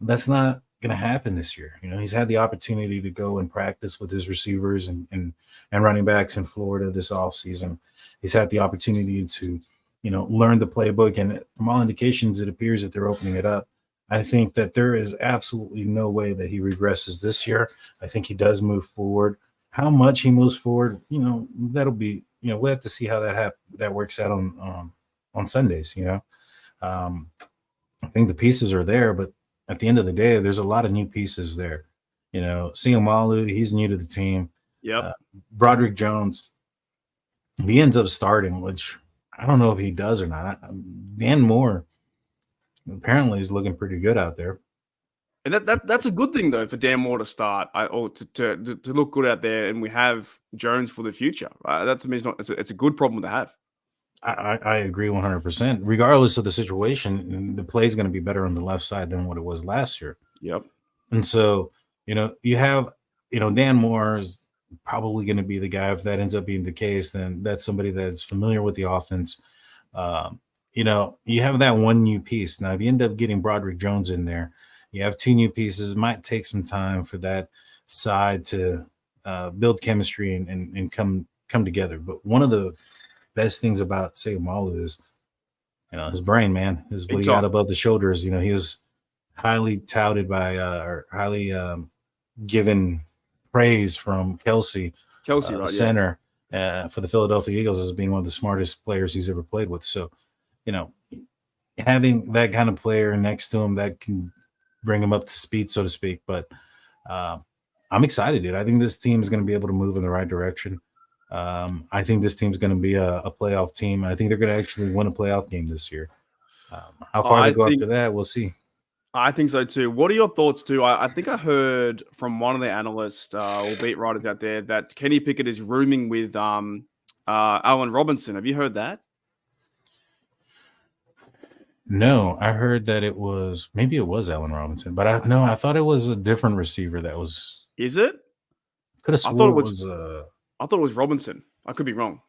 That's not going to happen this year. He's had the opportunity to go and practice with his receivers and running backs in Florida this offseason. He's had the opportunity to, learn the playbook. And from all indications, it appears that they're opening it up. I think that there is absolutely no way that he regresses this year. I think he does move forward. How much he moves forward, that'll be, we'll have to see how that works out on Sundays. I think the pieces are there, but at the end of the day, there's a lot of new pieces there. Seumalo, he's new to the team. Yep. Broderick Jones, if he ends up starting, which I don't know if he does or not. Dan Moore apparently is looking pretty good out there. And that's a good thing though for Dan Moore to start, or to look good out there, and we have Jones for the future. That to me is not. It's a good problem to have. I agree 100%. Regardless of the situation, the play is going to be better on the left side than what it was last year. Yep. And so, you have, Dan Moore is probably going to be the guy. If that ends up being the case, then that's somebody that's familiar with the offense. You have that one new piece. Now, if you end up getting Broderick Jones in there, you have two new pieces. It might take some time for that side to build chemistry and come together. But one of the best things about Seumalo is, his brain, man, is what he got above the shoulders. He was highly touted by or highly given praise from Kelsey, right, center for the Philadelphia Eagles, as being one of the smartest players he's ever played with. So, having that kind of player next to him that can bring him up to speed, so to speak. But I'm excited, dude. I think this team is going to be able to move in the right direction. I think this team's going to be a playoff team. I think they're going to actually win a playoff game this year. How far they go after that, we'll see. I think so too. What are your thoughts too? I think I heard from one of the analysts or beat writers out there that Kenny Pickett is rooming with Allen Robinson. Have you heard that? No, I heard that maybe it was Allen Robinson, but I thought it was a different receiver that was. Is it? Could have sworn it was. I thought it was Robinson. I could be wrong.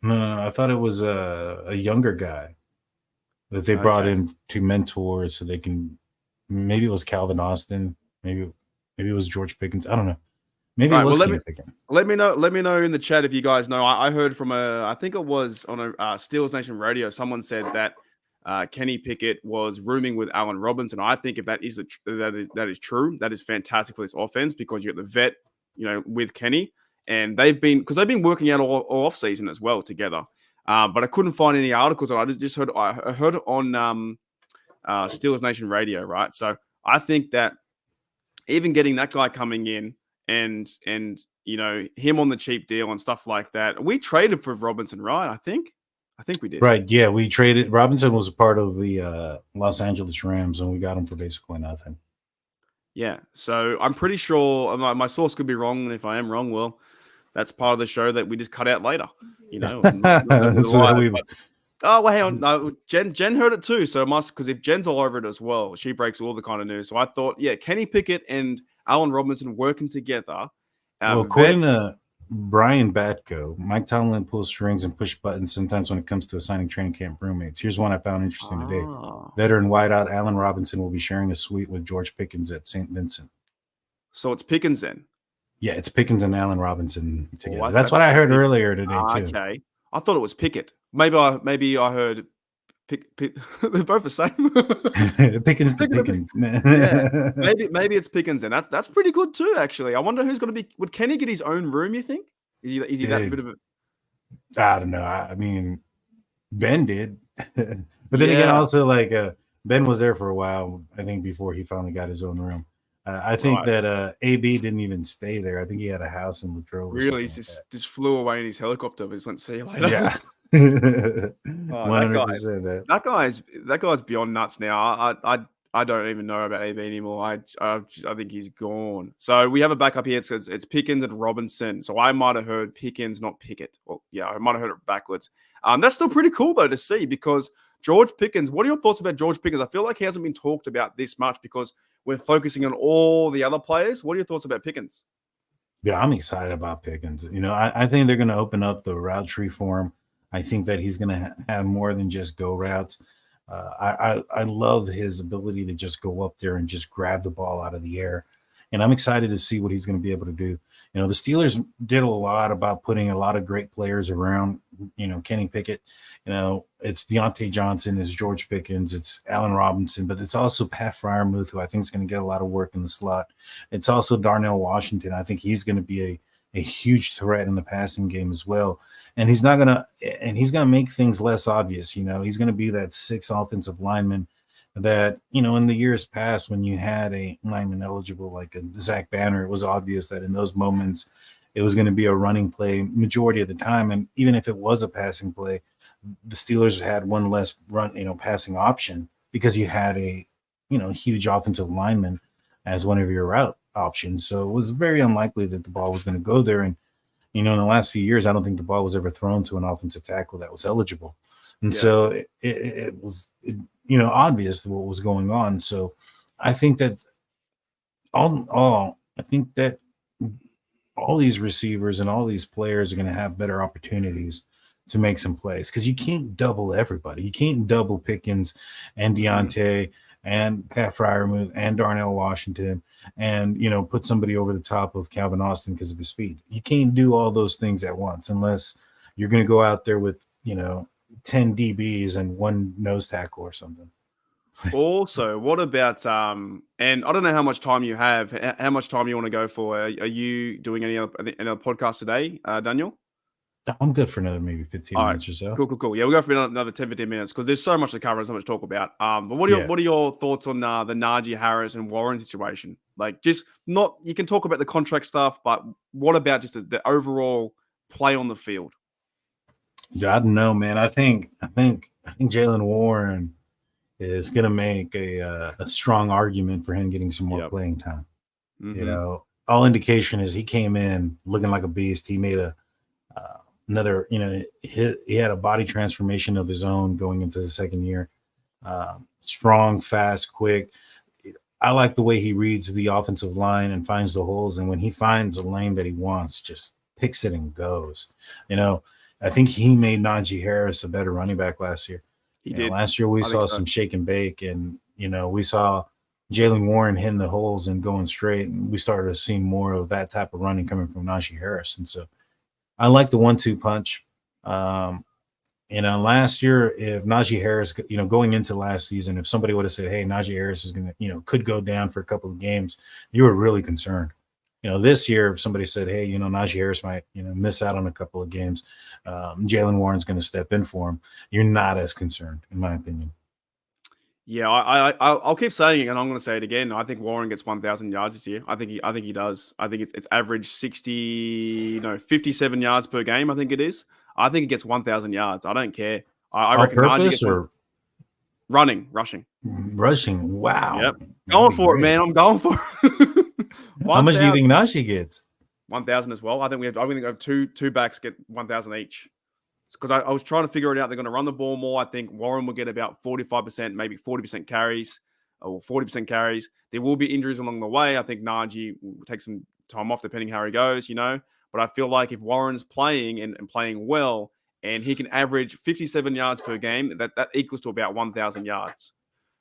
No, I thought it was a younger guy that they brought in to mentor, so they can. Maybe it was Calvin Austin. Maybe it was George Pickens. I don't know. Maybe it was Kenny Pickett. Let me know in the chat if you guys know. I heard from I think it was on a Steelers Nation radio. Someone said that Kenny Pickett was rooming with Allen Robinson. I think if that is true, that is fantastic for this offense, because you got the vet, with Kenny, and they've been working out all off season as well together. But I couldn't find any articles on it. I heard it on Steelers Nation radio, right? So I think that even getting that guy coming in and him on the cheap deal and stuff like that, we traded for Robinson, right? I think we did. Right. Yeah, we traded. Robinson was a part of the Los Angeles Rams, and we got him for basically nothing. Yeah. So I'm pretty sure my source could be wrong. And if I am wrong, well, that's part of the show that we just cut out later. Oh, well, hang on. No, Jen heard it too. So it must, because if Jen's all over it as well, she breaks all the kind of news. So I thought, Kenny Pickett and Allen Robinson working together. According to Brian Batko, Mike Tomlin pulls strings and push buttons sometimes when it comes to assigning training camp roommates. Here's one I found interesting today. Veteran wideout Allen Robinson will be sharing a suite with George Pickens at St. Vincent. So it's Pickens then? Yeah, it's Pickens and Allen Robinson together. That's what I heard earlier today too. Okay. I thought it was Pickett. Maybe I heard they're both the same. Pickens to Pickens. Maybe it's Pickens, and that's pretty good too. Actually, I wonder who's going to be. Would Kenny get his own room? You think? Is he that bit of a? I don't know. I mean, Ben did, but then again, also Ben was there for a while. I think before he finally got his own room. I think that AB didn't even stay there. I think he had a house in Latrobe. Really, he just flew away in his helicopter. But just went, see you later. Yeah. 100%. That guy's beyond nuts now. I don't even know about AB anymore. I think he's gone. So we have a backup here. It says it's Pickens and Robinson. So I might have heard Pickens, not Pickett. Well, yeah, I might have heard it backwards. That's still pretty cool though to see, because George Pickens. What are your thoughts about George Pickens? I feel like he hasn't been talked about this much because we're focusing on all the other players. What are your thoughts about Pickens? Yeah, I'm excited about Pickens. I think they're going to open up the route tree for him. I think that he's going to have more than just go routes. I love his ability to just go up there and just grab the ball out of the air. And I'm excited to see what he's going to be able to do. The Steelers did a lot about putting a lot of great players around, Kenny Pickett. It's Deontay Johnson, it's George Pickens, it's Allen Robinson, but it's also Pat Freiermuth, who I think is going to get a lot of work in the slot. It's also Darnell Washington. I think he's going to be a huge threat in the passing game as well. And he's going to make things less obvious. He's going to be that sixth offensive lineman that, in the years past, when you had a lineman eligible like a Zach Banner, it was obvious that in those moments it was going to be a running play majority of the time. And even if it was a passing play, the Steelers had one less passing option because you had a, huge offensive lineman as one of your route options. So it was very unlikely that the ball was going to go there. And, in the last few years, I don't think the ball was ever thrown to an offensive tackle that was eligible. And Yeah. so it was, obvious what was going on. So I think that I think that all these receivers and all these players are going to have better opportunities to make some plays because you can't double everybody. You can't double Pickens and Deontay and Pat Fryermuth and Darnell Washington and, put somebody over the top of Calvin Austin because of his speed. You can't do all those things at once unless you're going to go out there with, 10 DBs and one nose tackle or something. Also, what about and I don't know how much time you have, how much time you want to go for. Are you doing any other podcast today, Daniel? I'm good for another maybe 15 minutes or so. Cool. Yeah, we'll go for another 10, 15 minutes because there's so much to cover and so much to talk about. But what are your thoughts on the Najee Harris and Warren situation? Like, just not, you can talk about the contract stuff, but what about just the overall play on the field? Yeah, I don't know, man. I think Jaylen Warren is going to make a strong argument for him getting some more playing time. All indication is he came in looking like a beast. He made another, he had a body transformation of his own going into the second year. Strong, fast, quick. I like the way he reads the offensive line and finds the holes. And when he finds a lane that he wants, just picks it and goes. I think he made Najee Harris a better running back last year. He did. Last year we saw some shake and bake, and we saw Jaylen Warren hitting the holes and going straight, and we started to see more of that type of running coming from Najee Harris. And so I like the 1-2 punch. Last year, if Najee Harris, going into last season, if somebody would have said, "Hey, Najee Harris is going to, could go down for a couple of games," you were really concerned. This year, if somebody said, "Hey, Najee Harris might, miss out on a couple of games, Jaylen Warren's going to step in for him," you're not as concerned, in my opinion. Yeah, I'll keep saying it, and I'm going to say it again. I think Warren gets 1,000 yards this year. I think he does. I think it's average 57 yards per game. I think it is. I think he gets 1,000 yards. I don't care. I reckon Najee gets rushing. Wow. Yep. Going for it, man. I'm going for it. How much do you think Najee gets? 1,000 as well. I think we have two backs get 1,000 each. Because I was trying to figure it out. They're going to run the ball more. I think Warren will get about 45%, maybe 40% carries or 40% carries. There will be injuries along the way. I think Najee will take some time off depending how he goes, But I feel like if Warren's playing and playing well and he can average 57 yards per game, that equals to about 1,000 yards.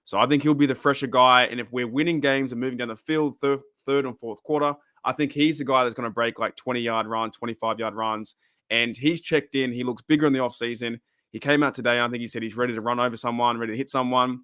So I think he'll be the fresher guy. And if we're winning games and moving down the field, third and fourth quarter, I think he's the guy that's going to break like 20-yard runs, 25-yard runs. And he's checked in. He looks bigger in the offseason. He came out today. I think he said he's ready to run over someone, ready to hit someone.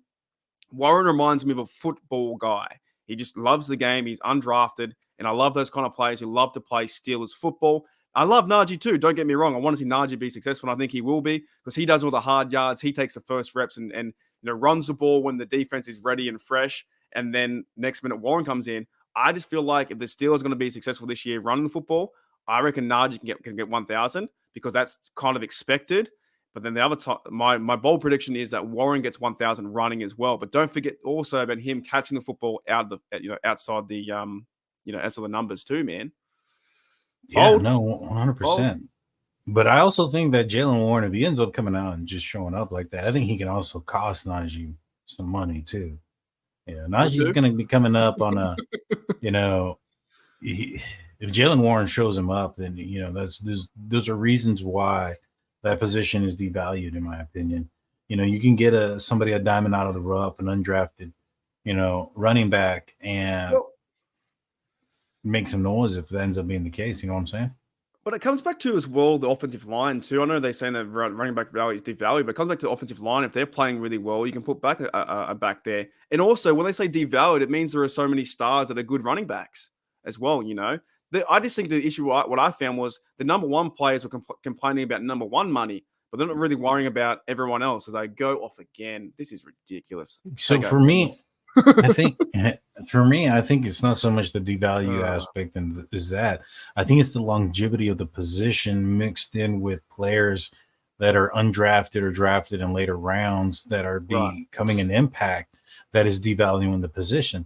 Warren reminds me of a football guy. He just loves the game. He's undrafted. And I love those kind of players who love to play Steelers football. I love Najee too. Don't get me wrong. I want to see Najee be successful. And I think he will be because he does all the hard yards. He takes the first reps and runs the ball when the defense is ready and fresh. And then next minute, Warren comes in. I just feel like if the Steelers are going to be successful this year running the football, I reckon Najee can get 1,000 because that's kind of expected. But then the other my bold prediction is that Warren gets 1,000 running as well. But don't forget also about him catching the football outside the outside the numbers too, man. Yeah, bold. No, 100%. Bold. But I also think that Jaylen Warren, if he ends up coming out and just showing up like that, I think he can also cost Najee some money too. Najee's going to be coming up on a, if Jaylen Warren shows him up, then those are reasons why that position is devalued, in my opinion. You can get somebody a diamond out of the rough, an undrafted, running back, and make some noise if that ends up being the case. You know what I'm saying? But it comes back to as well the offensive line too. I know they're saying that running back value is devalued, but it comes back to the offensive line. If they're playing really well, you can put back a back there. And also, when they say devalued, it means there are so many stars that are good running backs as well. I just think the issue, what I found was the number one players were complaining about number one money, but they're not really worrying about everyone else as I go off again. This is ridiculous. So for me, I think it's not so much the devalue aspect and is that. I think it's the longevity of the position mixed in with players that are undrafted or drafted in later rounds that are becoming an impact that is devaluing the position.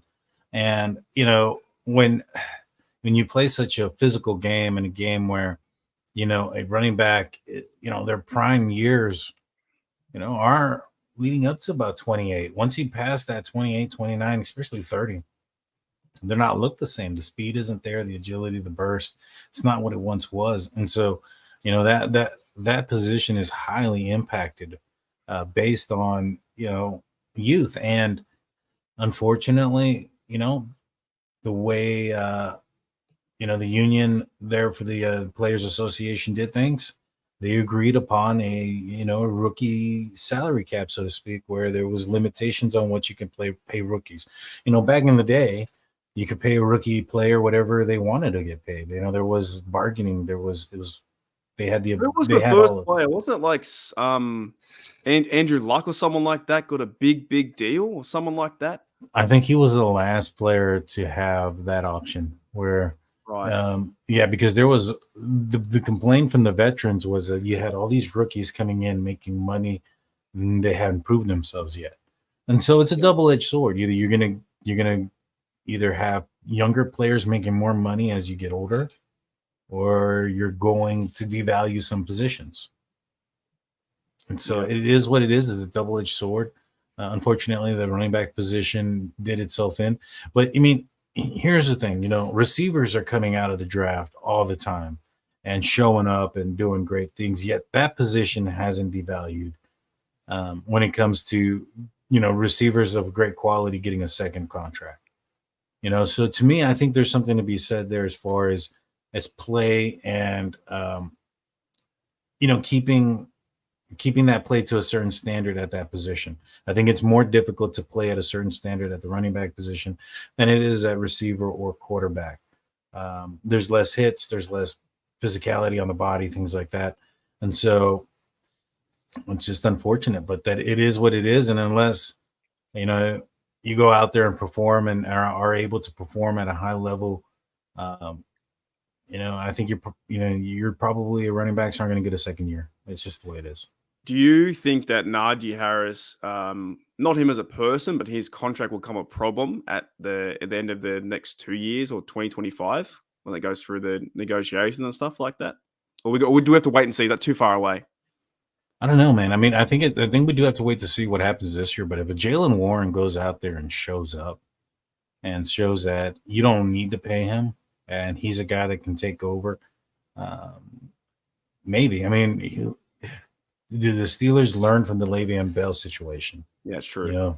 And when you play such a physical game and a game where a running back, their prime years, are leading up to about 28. Once you pass that 28, 29, especially 30, they're not look the same. The speed isn't there, the agility, the burst. It's not what it once was. And so, that position is highly impacted based on, youth. And unfortunately, the way the union there for the Players Association did things. They agreed upon a rookie salary cap, so to speak, where there was limitations on what you can pay rookies. Back in the day, you could pay a rookie player whatever they wanted to get paid. There was bargaining. They had Who was the first player? Wasn't it like Andrew Luck or someone like that got a big deal or someone like that? I think he was the last player to have that option where. Right. Because there was the complaint from the veterans was that you had all these rookies coming in making money, and they hadn't proven themselves yet, and so it's a double-edged sword. Either you're gonna either have younger players making more money as you get older, or you're going to devalue some positions. And so it is what it is. It's a double-edged sword. Unfortunately, the running back position did itself in, but I mean. Here's the thing, receivers are coming out of the draft all the time and showing up and doing great things. Yet that position hasn't devalued when it comes to, receivers of great quality getting a second contract. So to me, I think there's something to be said there as far as play and, keeping that play to a certain standard at that position. I think it's more difficult to play at a certain standard at the running back position than it is at receiver or quarterback. There's less hits, there's less physicality on the body, things like that. And so it's just unfortunate, but that it is what it is. And unless, you go out there and perform and are able to perform at a high level, I think you're probably running backs aren't going to get a second year. It's just the way it is. Do you think that Najee Harris, not him as a person, but his contract will become a problem at the end of the next 2 years or 2025 when it goes through the negotiations and stuff like that? Or we do have to wait and see? Is that too far away? I don't know, man. I mean, I think we do have to wait to see what happens this year. But if a Jaylen Warren goes out there and shows up and shows that you don't need to pay him, and he's a guy that can take over, maybe. I mean, do the Steelers learn from the Le'Veon Bell situation? Yeah, it's true.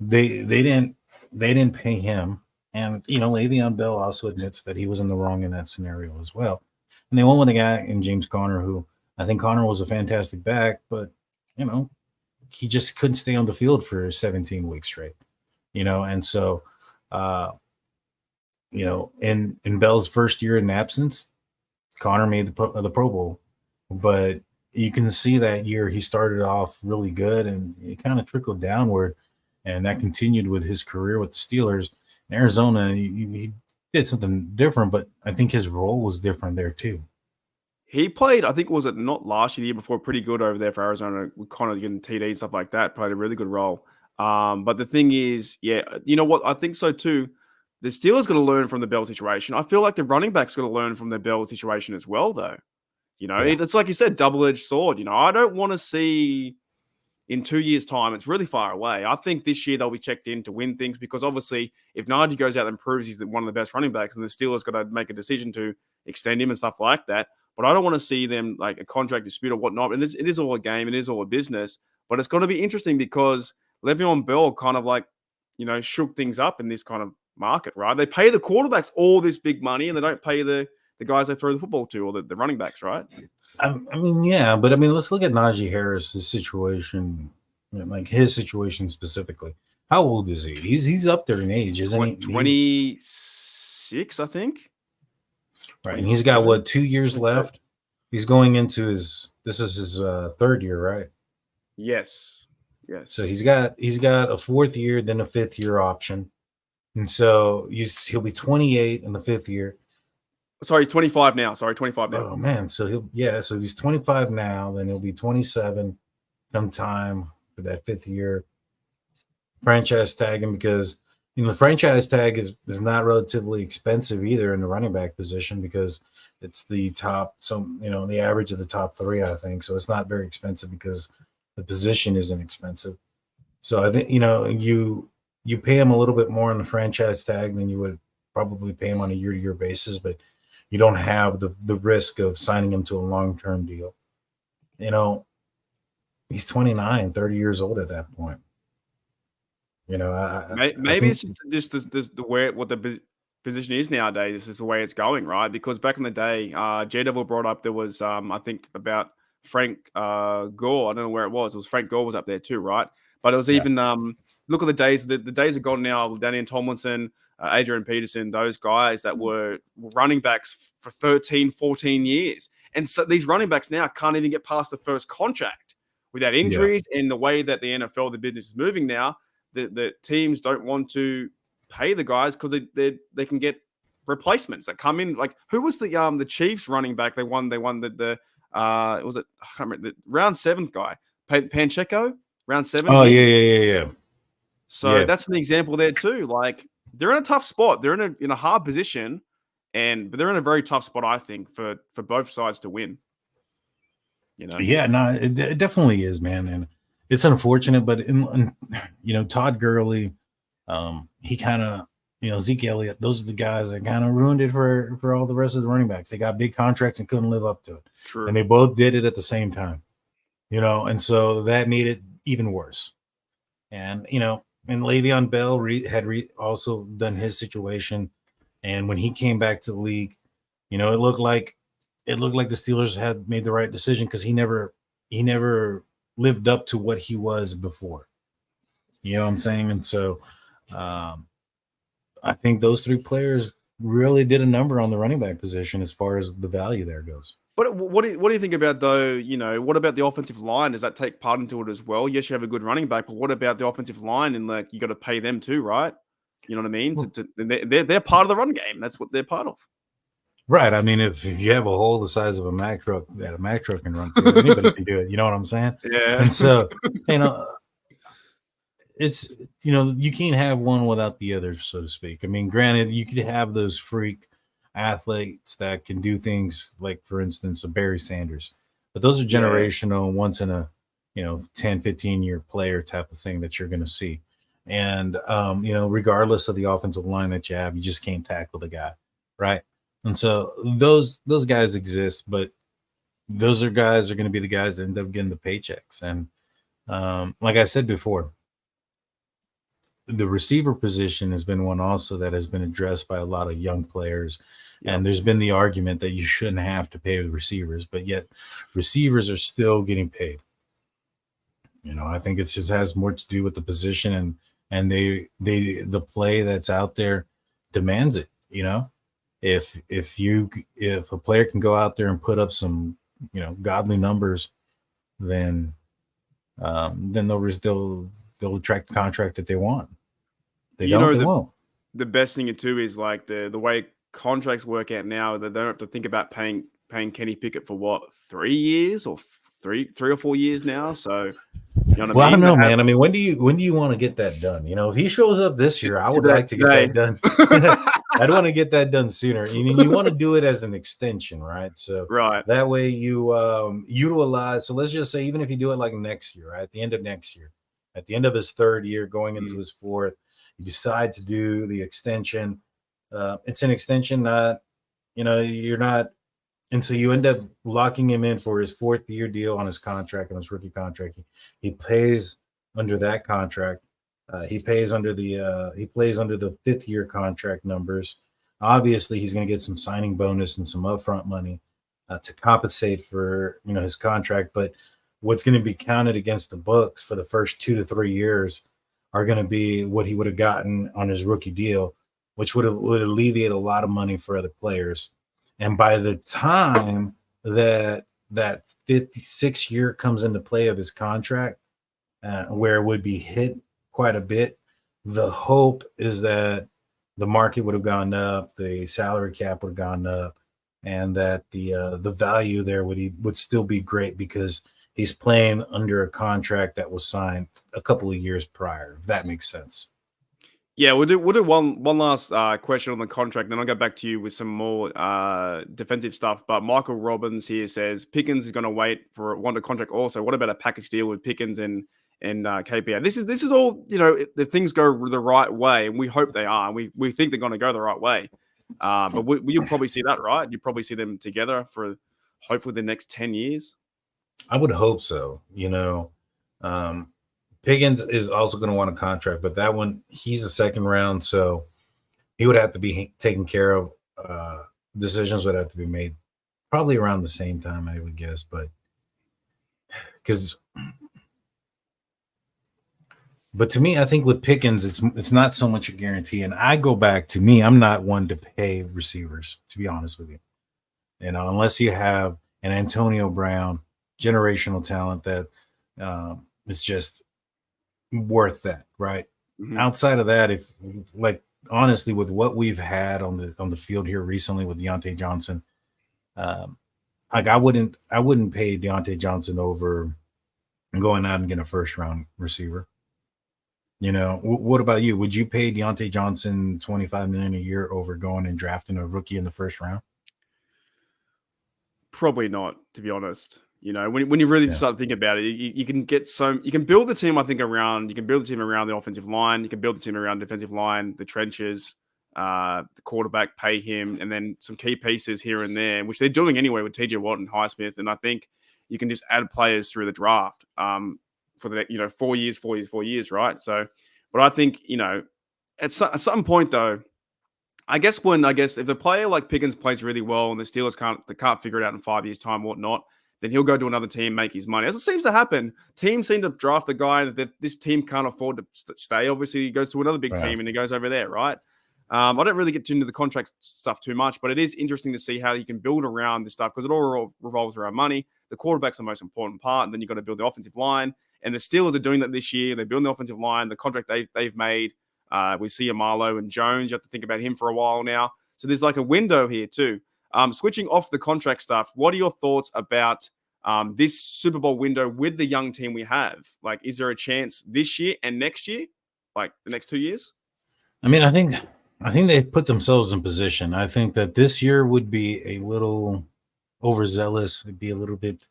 They didn't pay him, and Le'Veon Bell also admits that he was in the wrong in that scenario as well. And they went with a guy in James Conner, who I think Conner was a fantastic back, but he just couldn't stay on the field for 17 weeks straight. And so in Bell's first year in absence, Conner made the Pro Bowl, but you can see that year he started off really good and it kind of trickled downward, and that continued with his career with the Steelers. In Arizona, he did something different, but I think his role was different there too. He played, I think, was it not last year, the year before, pretty good over there for Arizona, with Conner getting TD and stuff like that. Played a really good role. But the thing is, you know what? I think so too. The Steelers got to learn from the Bell situation. I feel like the running backs got to learn from the Bell situation as well, though. It's like you said, double-edged sword. I don't want to see in 2 years' time. It's really far away. I think this year they'll be checked in to win things because obviously if Najee goes out and proves he's one of the best running backs, and the Steelers got to make a decision to extend him and stuff like that. But I don't want to see them like a contract dispute or whatnot. And it is all a game. It is all a business. But it's going to be interesting because Le'Veon Bell kind of like, shook things up in this kind of market, right? They pay the quarterbacks all this big money and they don't pay the guys they throw the football to or the running backs, right? I mean, yeah, but I mean, let's look at Najee Harris's situation, like his situation specifically. How old is he? He's up there in age, isn't he? 26, I think. Right, and he's got what, 2 years left? He's going into his third year, right? Yes. So he's got a fourth year, then a fifth year option, and so he'll be 28 in the fifth year. Sorry, he's 25 now. Oh man, so he's 25 now, then he'll be 27 come time for that fifth year. Franchise tag him because The franchise tag is not relatively expensive either in the running back position because it's the top, the average of the top three, I think. So it's not very expensive because the position isn't expensive. So I think you pay him a little bit more on the franchise tag than you would probably pay him on a year-to-year basis, but you don't have the risk of signing him to a long-term deal. He's 29, 30 years old at that point. Maybe it's just the way what the position is nowadays. This is the way it's going, right? Because back in the day, J Devil brought up there was I think about Frank Gore. I don't know where it was. It was Frank Gore was up there too, right? But it was even look at the days. The days are gone now. Daniel Tomlinson, Adrian Peterson, those guys that were running backs for 13, 14 years. And so these running backs now can't even get past the first contract without injuries. And the way that the NFL, the business is moving now, the teams don't want to pay the guys because they can get replacements that come in. Like who was the Chiefs running back? They won the was it I can't remember the round 7 guy Pacheco round 7. Oh yeah. So that's an example there too. Like they're in a tough spot. They're in a hard position, but they're in a very tough spot, I think, for both sides to win. Yeah, no, it definitely is, man, and it's unfortunate, but Todd Gurley, he kind of, Zeke Elliott, those are the guys that kind of ruined it for all the rest of the running backs. They got big contracts and couldn't live up to it. True. And they both did it at the same time, and so that made it even worse. And, and Le'Veon Bell had also done his situation. And when he came back to the league, it looked like the Steelers had made the right decision because he never lived up to what he was before. You know what I'm saying? And so I think those 3 players really did a number on the running back position as far as the value there goes. But what do you think about, though, what about the offensive line? Does that take part into it as well? Yes, you have a good running back, but what about the offensive line? And like, you got to pay them too, right? You know what I mean? They're part of the run game. That's what they're part of. Right. I mean, if you have a hole the size of a Mack truck that a Mack truck can run through, anybody can do it. You know what I'm saying? Yeah. And so, it's, you can't have one without the other, so to speak. I mean, granted, you could have those freak athletes that can do things like, for instance, a Barry Sanders, but those are generational, once in a 10, 15 year player type of thing that you're going to see. And regardless of the offensive line that you have, you just can't tackle the guy, right? And so those guys exist, but those guys are going to be the guys that end up getting the paychecks. And like I said before, the receiver position has been one also that has been addressed by a lot of young players. And there's been the argument that you shouldn't have to pay the receivers, but yet receivers are still getting paid. I think it just has more to do with the position and the play that's out there demands it. If a player can go out there and put up some, godly numbers, then they'll attract the contract that they want. They won't. The best thing too is like the way contracts work out now, that they don't have to think about paying Kenny Pickett for what, 3 years or three or 4 years now. So I don't know, man. I mean, when do you want to get that done? If he shows up this year, I would like to get that done. I'd want to get that done sooner. You want to do it as an extension, right? So that way you utilize. So let's just say, even if you do it like next year, right? At the end of next year, at the end of his 3rd year, going into his 4th, you decide to do the extension. It's an extension, you're not. And so you end up locking him in for his 4th year deal on his contract, on his rookie contract. He plays under that contract. He plays under the 5th year contract numbers. Obviously, he's going to get some signing bonus and some upfront money to compensate for his contract. But what's going to be counted against the books for the first 2 to 3 years are going to be what he would have gotten on his rookie deal, which would alleviate a lot of money for other players. And by the time that 56 year comes into play of his contract, where it would be hit quite a bit, the hope is that the market would have gone up, the salary cap would have gone up, and that the value there would still be great because he's playing under a contract that was signed a couple of years prior, if that makes sense. Yeah, we'll do one last question on the contract, then I'll go back to you with some more defensive stuff. But Michael Robbins here says Pickens is going to wait for one to contract. Also, what about a package deal with Pickens and KPA? This is all, if things go the right way, and we hope they are. We think they're going to go the right way. But you'll probably see that, right? You probably see them together for hopefully the next 10 years. I would hope so. Pickens is also going to want a contract, but that one, he's a second round, so he would have to be taken care of. Decisions would have to be made probably around the same time, I would guess. But to me, I think with Pickens, it's not so much a guarantee. And I go back to me, I'm not one to pay receivers, to be honest with you. Unless you have an Antonio Brown, generational talent that is just worth that, right? Mm-hmm. Outside of that, if honestly, with what we've had on the field here recently with Deontay Johnson, I wouldn't pay Deontay Johnson over going out and getting a first round receiver. What about you? Would you pay Deontay Johnson $25 million a year over going and drafting a rookie in the first round? Probably not, to be honest. When you really start thinking about it, you can build the team, I think, around the offensive line, you can build the team around the defensive line, the trenches, the quarterback, pay him, and then some key pieces here and there, which they're doing anyway with TJ Watt and Highsmith. And I think you can just add players through the draft for the 4 years, right? So, but I think at some point though, I guess if the player like Pickens plays really well and the Steelers can't figure it out in 5 years' time, whatnot, then he'll go to another team, make his money. As it seems to happen, teams seem to draft the guy that this team can't afford to stay. Obviously, he goes to another big team and he goes over there, right? I don't really get into the contract stuff too much, but it is interesting to see how you can build around this stuff because it all revolves around money. The quarterback's the most important part, and then you've got to build the offensive line. And the Steelers are doing that this year. They're building the offensive line, the contract they've made. We see Marlowe and Jones. You have to think about him for a while now. So there's like a window here too. Switching off the contract stuff, what are your thoughts about this Super Bowl window with the young team we have? Like, is there a chance this year and next year, like the next 2 years? I mean, I think they've put themselves in position. I think that this year would be a little overzealous. It'd be a little bit,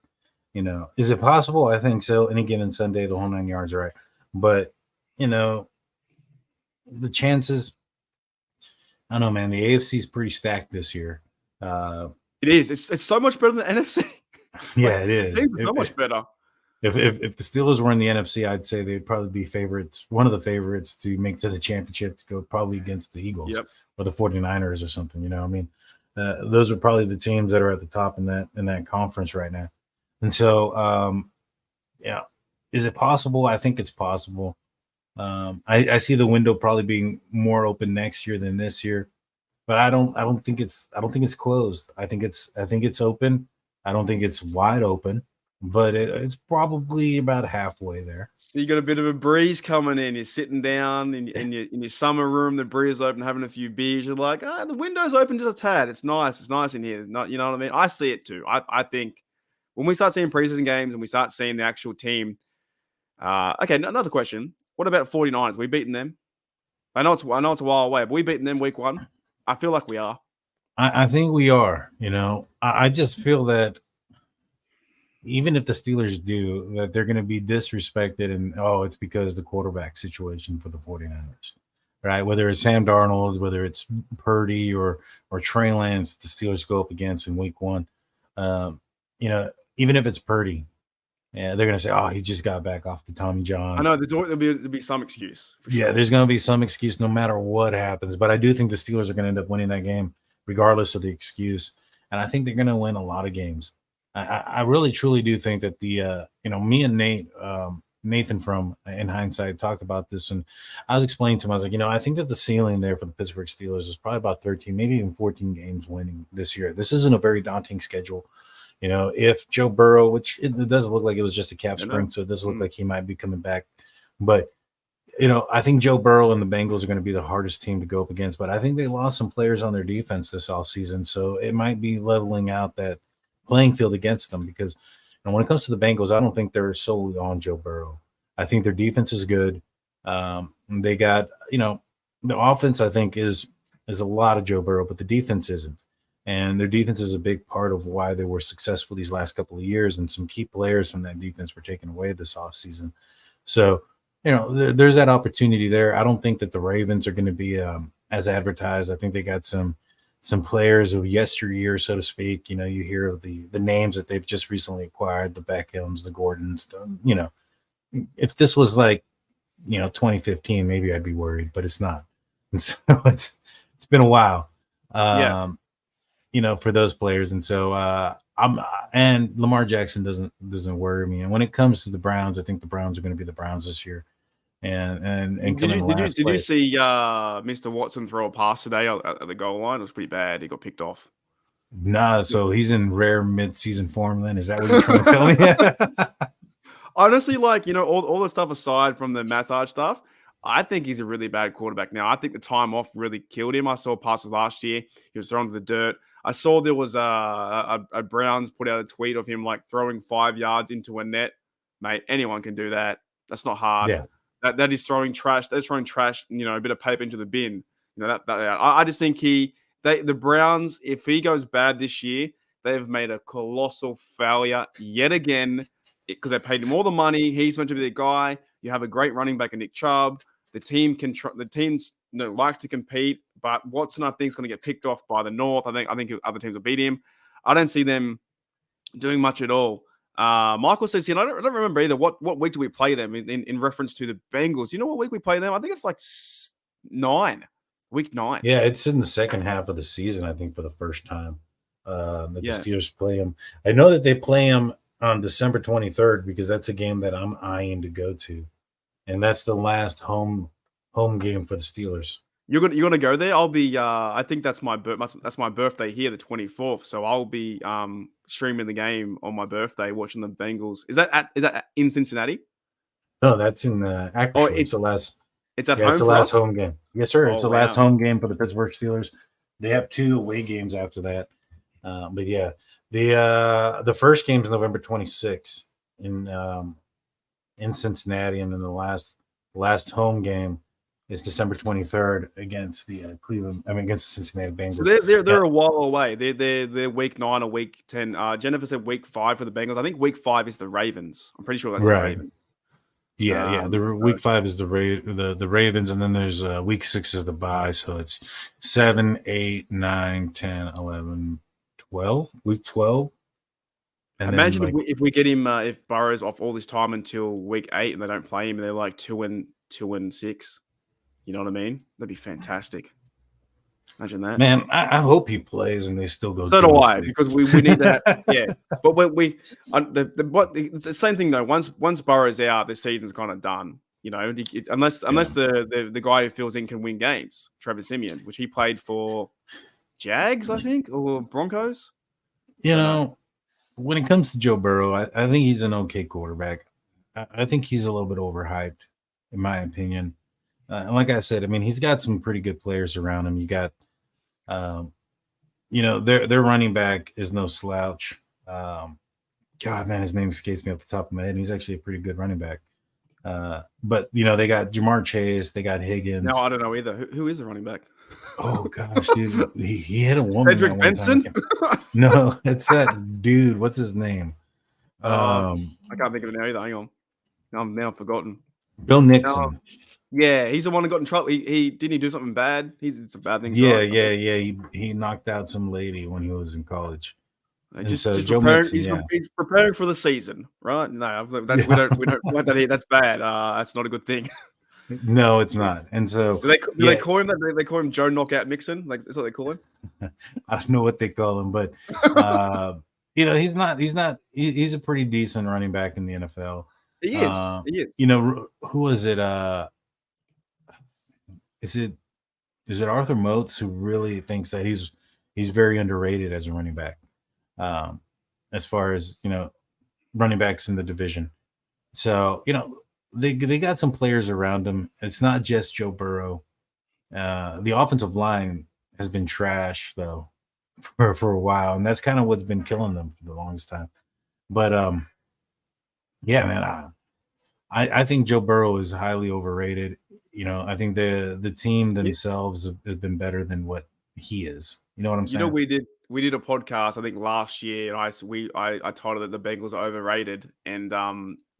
is it possible? I think so. Any given Sunday, the whole 9 yards, right? But, the chances, I don't know, man. The AFC is pretty stacked this year. It is. It's so much better than the NFC. Yeah, it is. It's so much better. If the Steelers were in the NFC, I'd say they'd probably be favorites, one of the favorites to make to the championship, to go probably against the Eagles or the 49ers or something. I mean, those are probably the teams that are at the top in that conference right now. And so, is it possible? I think it's possible. I see the window probably being more open next year than this year, but I don't think it's closed. I think it's open. I don't think it's wide open, but it's probably about halfway there. So you got a bit of a breeze coming in. You're sitting down in your summer room. The breeze open, having a few beers. You're like, the window's open just a tad. It's nice. It's nice in here. Not, you know what I mean? I see it too. I think when we start seeing preseason games and we start seeing the actual team. Okay, another question. What about 49ers? We beaten them? I know it's a while away, but we beaten them week 1. I feel like we are. I think we are. I just feel that even if the Steelers do, that they're going to be disrespected, and it's because the quarterback situation for the 49ers, right? Whether it's Sam Darnold, whether it's Purdy or Trey Lance, the Steelers go up against in week 1. Even if it's Purdy, they're going to say, he just got back off the Tommy John. I know there'll be some excuse. For sure. Yeah, there's going to be some excuse no matter what happens. But I do think the Steelers are going to end up winning that game regardless of the excuse. And I think they're going to win a lot of games. I really, truly do think that me and Nathan from In Hindsight talked about this. And I was explaining to him, I was like, I think that the ceiling there for the Pittsburgh Steelers is probably about 13, maybe even 14 games winning this year. This isn't a very daunting schedule. If Joe Burrow, which it doesn't look like it was just a calf spring, so it doesn't look like he might be coming back. But, I think Joe Burrow and the Bengals are going to be the hardest team to go up against. But I think they lost some players on their defense this offseason, so it might be leveling out that playing field against them because when it comes to the Bengals, I don't think they're solely on Joe Burrow. I think their defense is good. They got, the offense, I think, is a lot of Joe Burrow, but the defense isn't. And their defense is a big part of why they were successful these last couple of years. And some key players from that defense were taken away this offseason. So, there's that opportunity there. I don't think that the Ravens are going to be as advertised. I think they got some players of yesteryear, so to speak. You hear of the names that they've just recently acquired, the Beckhams, the Gordons. If this was like 2015, maybe I'd be worried, but it's not. And so it's been a while, for those players. And so and Lamar Jackson doesn't worry me. And when it comes to the Browns, I think the Browns are going to be the Browns this year. And did you see Mr. Watson throw a pass today at the goal line? It was pretty bad. He got picked off. Nah, so he's in rare mid-season form. Then is that what you're trying to tell me? Honestly, all the stuff aside from the massage stuff, I think he's a really bad quarterback now. I think the time off really killed him. I saw passes last year. He was thrown to the dirt. I saw there was a Browns put out a tweet of him throwing 5 yards into a net. Mate, anyone can do that. That's not hard. Yeah. That is throwing trash. That's throwing trash, a bit of paper into the bin. I just think the Browns, if he goes bad this year, they've made a colossal failure yet again because they paid him all the money. He's meant to be the guy. You have a great running back in Nick Chubb. The team likes to compete, but Watson, I think, is going to get picked off by the North. I think other teams will beat him. I don't see them doing much at all. Michael says here, I don't remember either. What week do we play them in reference to the Bengals? You know what week we play them? I think it's like 9. Week 9. Yeah, it's in the second half of the season, I think, for the first time that the Steelers play them. I know that they play them on December 23rd because that's a game that I'm eyeing to go to. And that's the last home game for the Steelers. You're gonna go there? I'll be. I think that's my birthday here, the 24th. So I'll be streaming the game on my birthday, watching the Bengals. Is that in Cincinnati? No, that's in Akron. It's the last. It's at home. It's the last home game. Yes, sir. It's the last home game for the Pittsburgh Steelers. They have 2 away games after that. But yeah, the first game is November 26th in Cincinnati, and then the last home game is December 23rd against the against the Cincinnati Bengals. So they're a while away. They're week 9 or week 10. Jennifer said week 5 for the Bengals. I think week 5 is the Ravens. I'm pretty sure that's right. The Ravens. Yeah. The week 5 is the Ravens, and then there's week 6 is the bye. So it's 7, 8, 9, 10, 11, 12. Week 12. And imagine if we get him if Burrow's off all this time until week 8 and they don't play him and they're like 2-6. You know what I mean? That'd be fantastic. Imagine that. Man, I hope he plays and they still go. So do I, because we need that. Yeah, but it's the same thing though. Once Burrow's out, the season's kind of done. Unless the guy who fills in can win games, Trevor Siemian, which he played for Jags, I think, or Broncos. When it comes to Joe Burrow, I think he's an okay quarterback. I think he's a little bit overhyped, in my opinion. And like I said, he's got some pretty good players around him. You got, their running back is no slouch. God, man, his name escapes me off the top of my head. And he's actually a pretty good running back. But they got Jamar Chase, they got Higgins. No, I don't know either. Who is the running back? Oh gosh, dude, he hit a woman. Cedric Benson? No, it's that dude. What's his name? I can't think of it now either. Hang on, I'm now forgotten. Bill Nixon. Yeah, he's the one who got in trouble. He didn't he do something bad? It's a bad thing. Yeah. He knocked out some lady when he was in college. Just he's preparing for the season, right? No, we don't want that here. That's bad. That's not a good thing. No, it's not. And so do they call him that? They call him Joe Knockout Mixon. Like that's what they call him. I don't know what they call him, but he's a pretty decent running back in the NFL. He is. He is. Who was it? Is it Arthur Moats who really thinks that he's very underrated as a running back? As far as running backs in the division. So they got some players around him. It's not just Joe Burrow. The offensive line has been trash though for a while, and that's kind of what's been killing them for the longest time. But yeah, man, I think Joe Burrow is highly overrated. I think the team themselves have been better than what he is. You know what I'm saying? We did a podcast I think last year, and I told her that the Bengals are overrated, and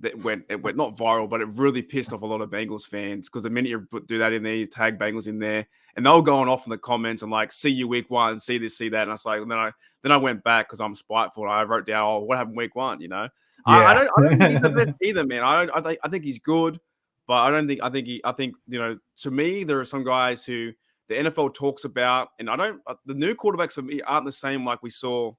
it went not viral, but it really pissed off a lot of Bengals fans because the minute you do that in there, you tag Bengals in there, and they were going off in the comments and like, see you week one, see this, see that, and I was like, then I went back because I'm spiteful, and I wrote down, oh, what happened week one, you know? Yeah. I don't think he's the best either, man. I think he's good, but I think to me there are some guys who the NFL talks about, and the new quarterbacks for me aren't the same like we saw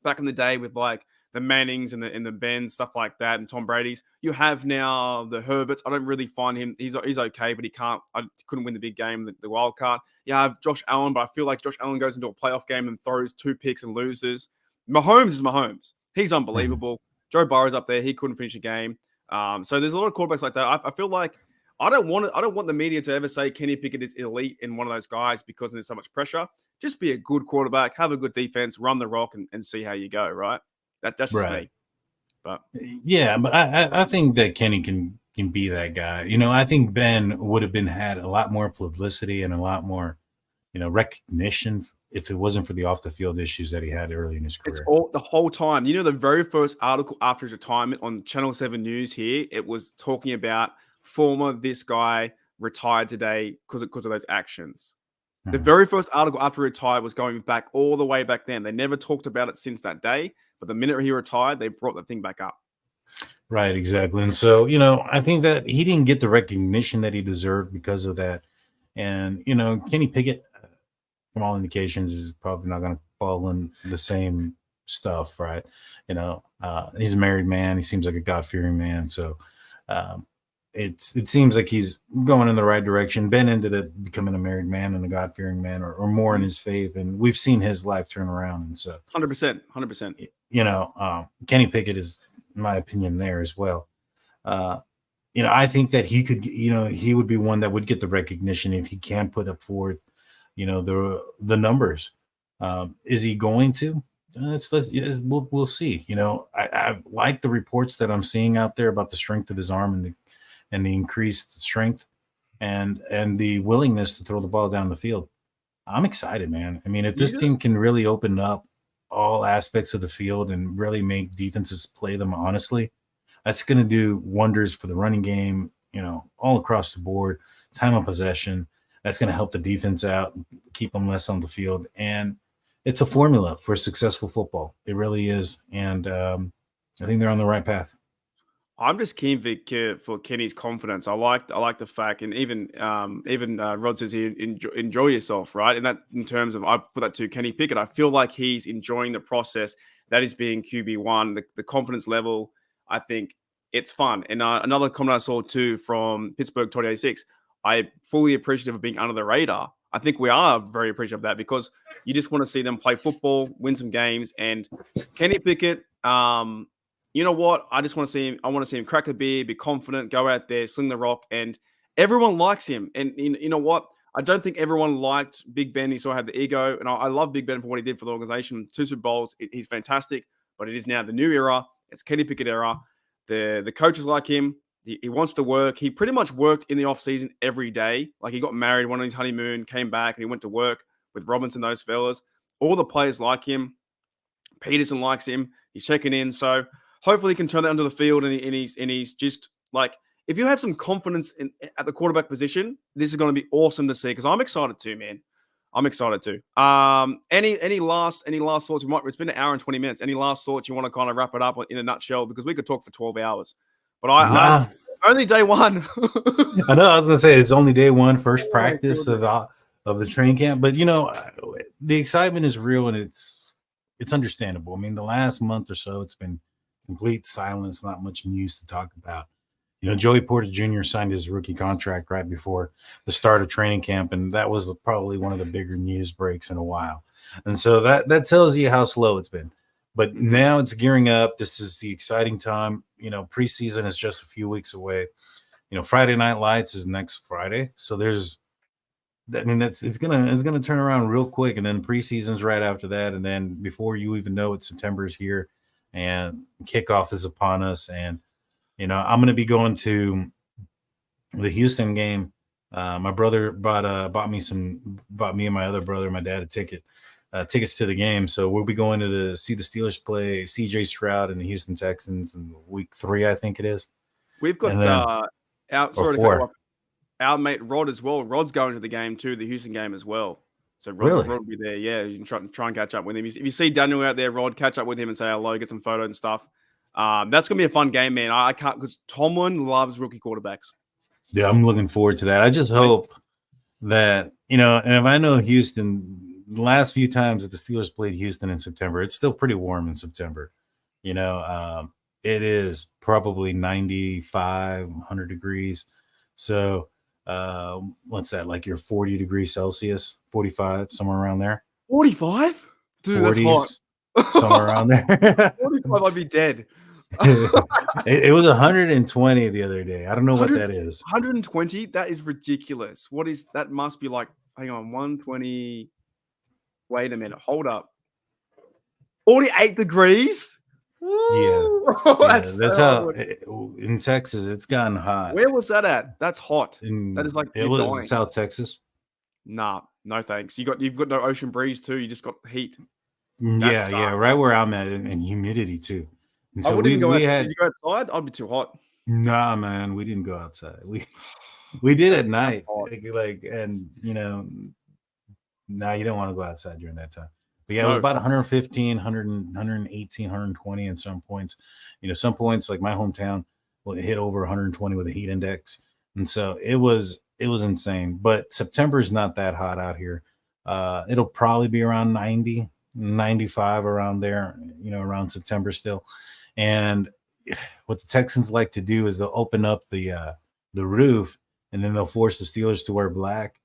back in the day with like the Mannings and the Bens, stuff like that, and Tom Brady's. You have now the Herberts. I don't really find him. He's okay, but I couldn't win the big game, the wild card. You have Josh Allen, but I feel like Josh Allen goes into a playoff game and throws 2 picks and loses. Mahomes is Mahomes. He's unbelievable. Joe Burrow's up there. He couldn't finish a game. So there's a lot of quarterbacks like that. I feel like I don't want the media to ever say Kenny Pickett is elite in one of those guys because there's so much pressure. Just be a good quarterback, have a good defense, run the rock, and see how you go. Right? That's just me. But yeah, but I think that Kenny can be that guy. I think Ben would have had a lot more publicity and a lot more, recognition if it wasn't for the off the field issues that he had early in his career. It's the whole time. The very first article after his retirement on Channel 7 News here, it was talking about this guy retired today because of those actions. Mm-hmm. The very first article after he retired was going back all the way back then. They never talked about it since that day, but the minute he retired, they brought that thing back up. Right, exactly. And so, I think that he didn't get the recognition that he deserved because of that. And, Kenny Pickett, from all indications, is probably not going to fall in the same stuff, right? He's a married man. He seems like a God-fearing man. So, it seems like he's going in the right direction. Ben ended up becoming a married man and a God-fearing man, or more in his faith, and we've seen his life turn around. And so, 100%. Kenny Pickett is, in my opinion, there as well. I think that he could, he would be one that would get the recognition if he can put up forth, the numbers. Is he going to? We'll see. I like the reports that I'm seeing out there about the strength of his arm and the increased strength and the willingness to throw the ball down the field. I'm excited, man. I mean, if this team can really open up all aspects of the field and really make defenses play them honestly, that's going to do wonders for the running game, all across the board, time of possession. That's going to help the defense out, keep them less on the field. And it's a formula for successful football. It really is. And I think they're on the right path. I'm just keen for Kenny's confidence. I like the fact, and even Rod says here, enjoy yourself, right? And that in terms of, I put that to Kenny Pickett. I feel like he's enjoying the process. That is being QB1, the confidence level. I think it's fun. And another comment I saw too from Pittsburgh 2086, I fully appreciative of being under the radar. I think we are very appreciative of that because you just want to see them play football, win some games, and Kenny Pickett. You know what? I just want to see him. I want to see him crack a beer, be confident, go out there, sling the rock, and everyone likes him. And you know what? I don't think everyone liked Big Ben. He sort of had the ego, and I love Big Ben for what he did for the organization. 2 Super Bowls, he's fantastic. But it is now the new era. It's Kenny Pickett era. The coaches like him. He wants to work. He pretty much worked in the off season every day. Like he got married, went on his honeymoon, came back, and he went to work with Robinson, those fellas. All the players like him. Peterson likes him. He's checking in. So hopefully he can turn that onto the field, and he's just like, if you have some confidence at the quarterback position, this is going to be awesome to see because I'm excited too, man. I'm excited too. Any last thoughts? It's been 1 hour and 20 minutes. Any last thoughts you want to kind of wrap it up in a nutshell? Because we could talk for 12 hours. But I only day one. I know. I was gonna say it's only day one, first practice of the training camp. But the excitement is real and it's understandable. I mean, the last month or so, it's been complete silence, not much news to talk about. Joey Porter Jr. signed his rookie contract right before the start of training camp, and that was probably one of the bigger news breaks in a while. And so that tells you how slow it's been. But now it's gearing up. This is the exciting time. Preseason is just a few weeks away. Friday Night Lights is next Friday, so it's gonna turn around real quick, and then preseason's right after that, and then before you even know it, September is here, and kickoff is upon us. And I'm going to be going to the Houston game My brother bought me and my other brother, my dad, tickets to the game. So we'll be going to see the Steelers play CJ Stroud and the Houston Texans in week 3, I think it is. We've And got then or sorry to cut you 4. off. Our mate Rod as well. Rod's going to the game too, the Houston game as well. So Rod Really? will be there. Yeah, you can try and catch up with him. If you see Daniel out there, Rod, catch up with him and say hello, get some photos and stuff. That's gonna be a fun game, man. I can't because Tomlin loves rookie quarterbacks. Yeah, I'm looking forward to that. I just hope that, and if I know Houston, the last few times that the Steelers played Houston in September, it's still pretty warm in September. It is probably 95, 100 degrees. So what's that, like your 40 degrees Celsius, 45, somewhere around there? 45? Dude, 40s, that's hot. somewhere around there. 45, I'd be dead. It was 120 the other day. I don't know what that is. 120? That is ridiculous. What is that? Must be like, hang on, 120. Wait a minute. Hold up. 48 degrees? Yeah. That's how in Texas it's gotten hot. Where was that at? That's hot. That is like it was South Texas. Nah, no thanks. You've got no ocean breeze too. You just got heat. Yeah, right where I'm at, and humidity too. And so did you go outside? I'd be too hot. Nah, man, we didn't go outside. We did at night. And you don't want to go outside during that time. But yeah, it was about 115, 118, 120 in some points. Some points like my hometown will hit over 120 with a heat index. And so it was insane. But September is not that hot out here. It'll probably be around 90, 95 around there, around September still. And what the Texans like to do is they'll open up the roof and then they'll force the Steelers to wear black.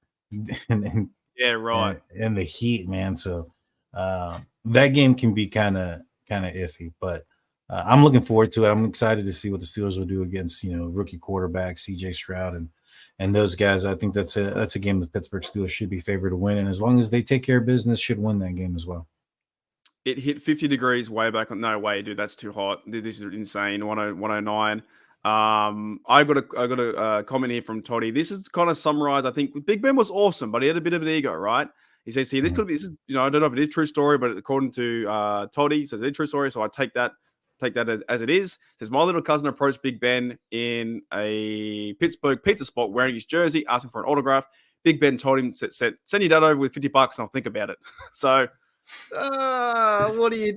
And yeah, right. And the heat, man. So that game can be kind of iffy, but I'm looking forward to it. I'm excited to see what the Steelers will do against rookie quarterback CJ Stroud and those guys. I think that's a game the Pittsburgh Steelers should be favored to win, and as long as they take care of business, should win that game as well. It hit 50 degrees way back. No way, dude. That's too hot. This is insane. 109. I got a comment here from Toddy. This is kind of summarized. I think Big Ben was awesome, but he had a bit of an ego, right? He says, "See, this could be. This is, I don't know if it is true story, but according to Toddy, he says it's a true story. So I take that as it is." Says my little cousin approached Big Ben in a Pittsburgh pizza spot wearing his jersey, asking for an autograph. Big Ben told him, said, "Send your dad over with $50 and I'll think about it." So, what do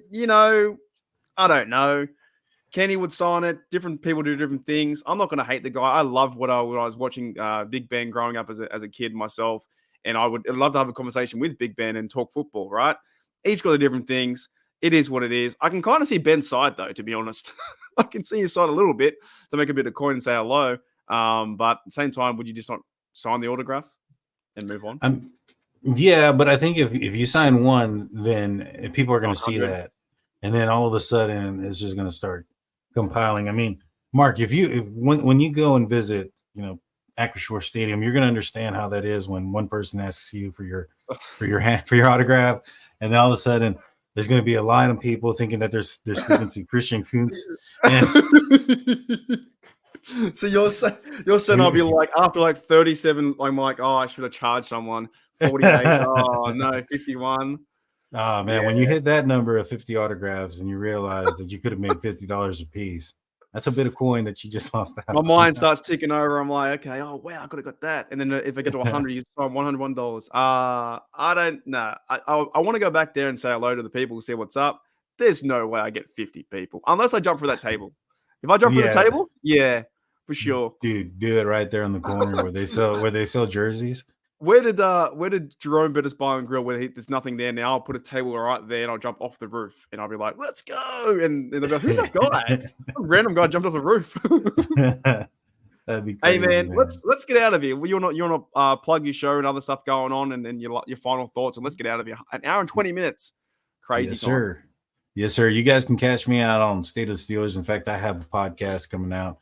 I don't know. Kenny would sign it. Different people do different things. I'm not going to hate the guy. I love when I was watching Big Ben growing up as a kid myself. And I'd love to have a conversation with Big Ben and talk football, right? Each got the different things. It is what it is. I can kind of see Ben's side, though, to be honest. I can see his side a little bit to make a bit of coin and say hello. But at the same time, would you just not sign the autograph and move on? Yeah, but I think if you sign one, then people are going to see that. And then all of a sudden, it's just going to start compiling. I mean, Mark, when you go and visit, Acrisure Stadium, you're going to understand how that is when one person asks you for your autograph, and then all of a sudden there's going to be a line of people thinking that they're speaking to Christian Kuntz. So you're saying I'll be like after like 37, I'm like, oh, I should have charged someone 48. Oh no, 51. Oh man, when you hit that number of 50 autographs and you realize that you could have made $50 a piece. That's a bit of coin that you just lost out. My mind starts ticking over. I'm like, okay, oh wow, I could have got that. And then if I get to 100, you sign $101. I don't know. I want to go back there and say hello to the people, see what's up. There's no way I get 50 people unless I jump for that table. If I jump for the table, yeah, for sure. Dude, do it right there in the corner where they sell jerseys. Where did Jerome Bettis Bar and Grill where there's nothing there now? I'll put a table right there and I'll jump off the roof and I'll be like, let's go. And they'll be like, who's that guy? Some random guy jumped off the roof. That'd be crazy, hey man, let's get out of here. You want to plug your show and other stuff going on and then your final thoughts and let's get out of here. An hour and 20 minutes. Crazy. Yes, sir. Yes, sir. You guys can catch me out on State of the Steelers. In fact, I have a podcast coming out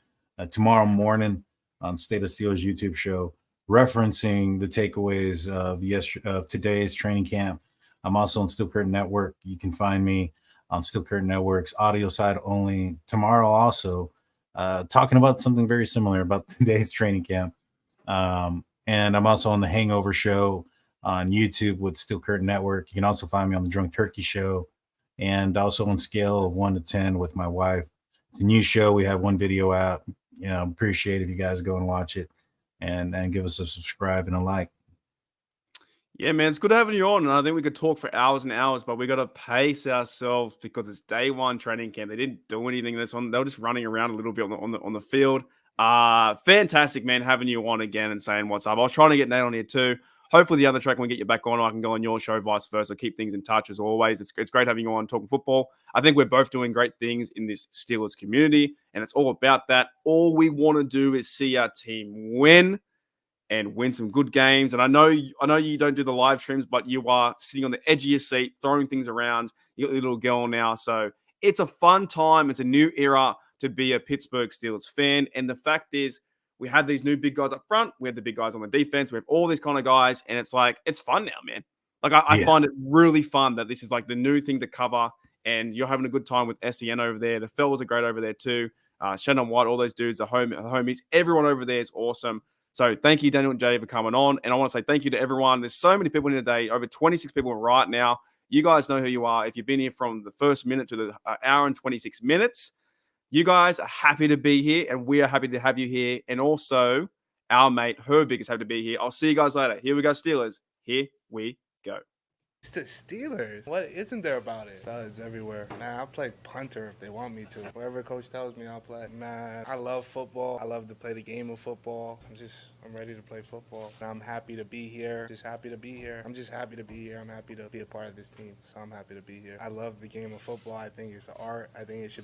tomorrow morning on State of Steelers YouTube show, referencing the takeaways of today's training camp. I'm also on Steel Curtain Network. You can find me on Steel Curtain Network's audio side only tomorrow also, talking about something very similar about today's training camp. And I'm also on the Hangover Show on YouTube with Steel Curtain Network. You can also find me on the Drunk Turkey Show, and also on Scale of 1 to 10 with my wife. It's a new show. We have one video out. Appreciate if you guys go and watch it, and give us a subscribe and a like. Yeah, man, it's good having you on. And I think we could talk for hours and hours, but we got to pace ourselves because it's day one training camp. They didn't do anything this one. They were just running around a little bit on the field. Fantastic, man, having you on again and saying what's up. I was trying to get Nate on here too. Hopefully, the other track when we get you back on, I can go on your show, vice versa. Keep things in touch as always. It's great having you on talking football. I think we're both doing great things in this Steelers community, and it's all about that. All we want to do is see our team win and win some good games. And I know you don't do the live streams, but you are sitting on the edge of your seat, throwing things around. You got your little girl now. So it's a fun time. It's a new era to be a Pittsburgh Steelers fan. And the fact is, we had these new big guys up front. We have the big guys on the defense. We have all these kind of guys. And it's like, it's fun now, man. Like, I Yeah. find it really fun that this is like the new thing to cover. And you're having a good time with SEN over there. The fellas are great over there too. Shannon White, all those dudes, the homies. Everyone over there is awesome. So thank you, Daniel and Jay, for coming on. And I want to say thank you to everyone. There's so many people in today, over 26 people right now. You guys know who you are. If you've been here from the first minute to the hour and 26 minutes, you guys are happy to be here, and we are happy to have you here. And also, our mate Herbig is happy to be here. I'll see you guys later. Here we go, Steelers. Here we go. It's the Steelers. What isn't there about it? Studs everywhere. Man, I'll play punter if they want me to. Whatever coach tells me, I'll play. Man, I love football. I love to play the game of football. I'm ready to play football. And I'm happy to be here. Just happy to be here. I'm just happy to be here. I'm happy to be a part of this team. So I'm happy to be here. I love the game of football. I think it's an art. I think it should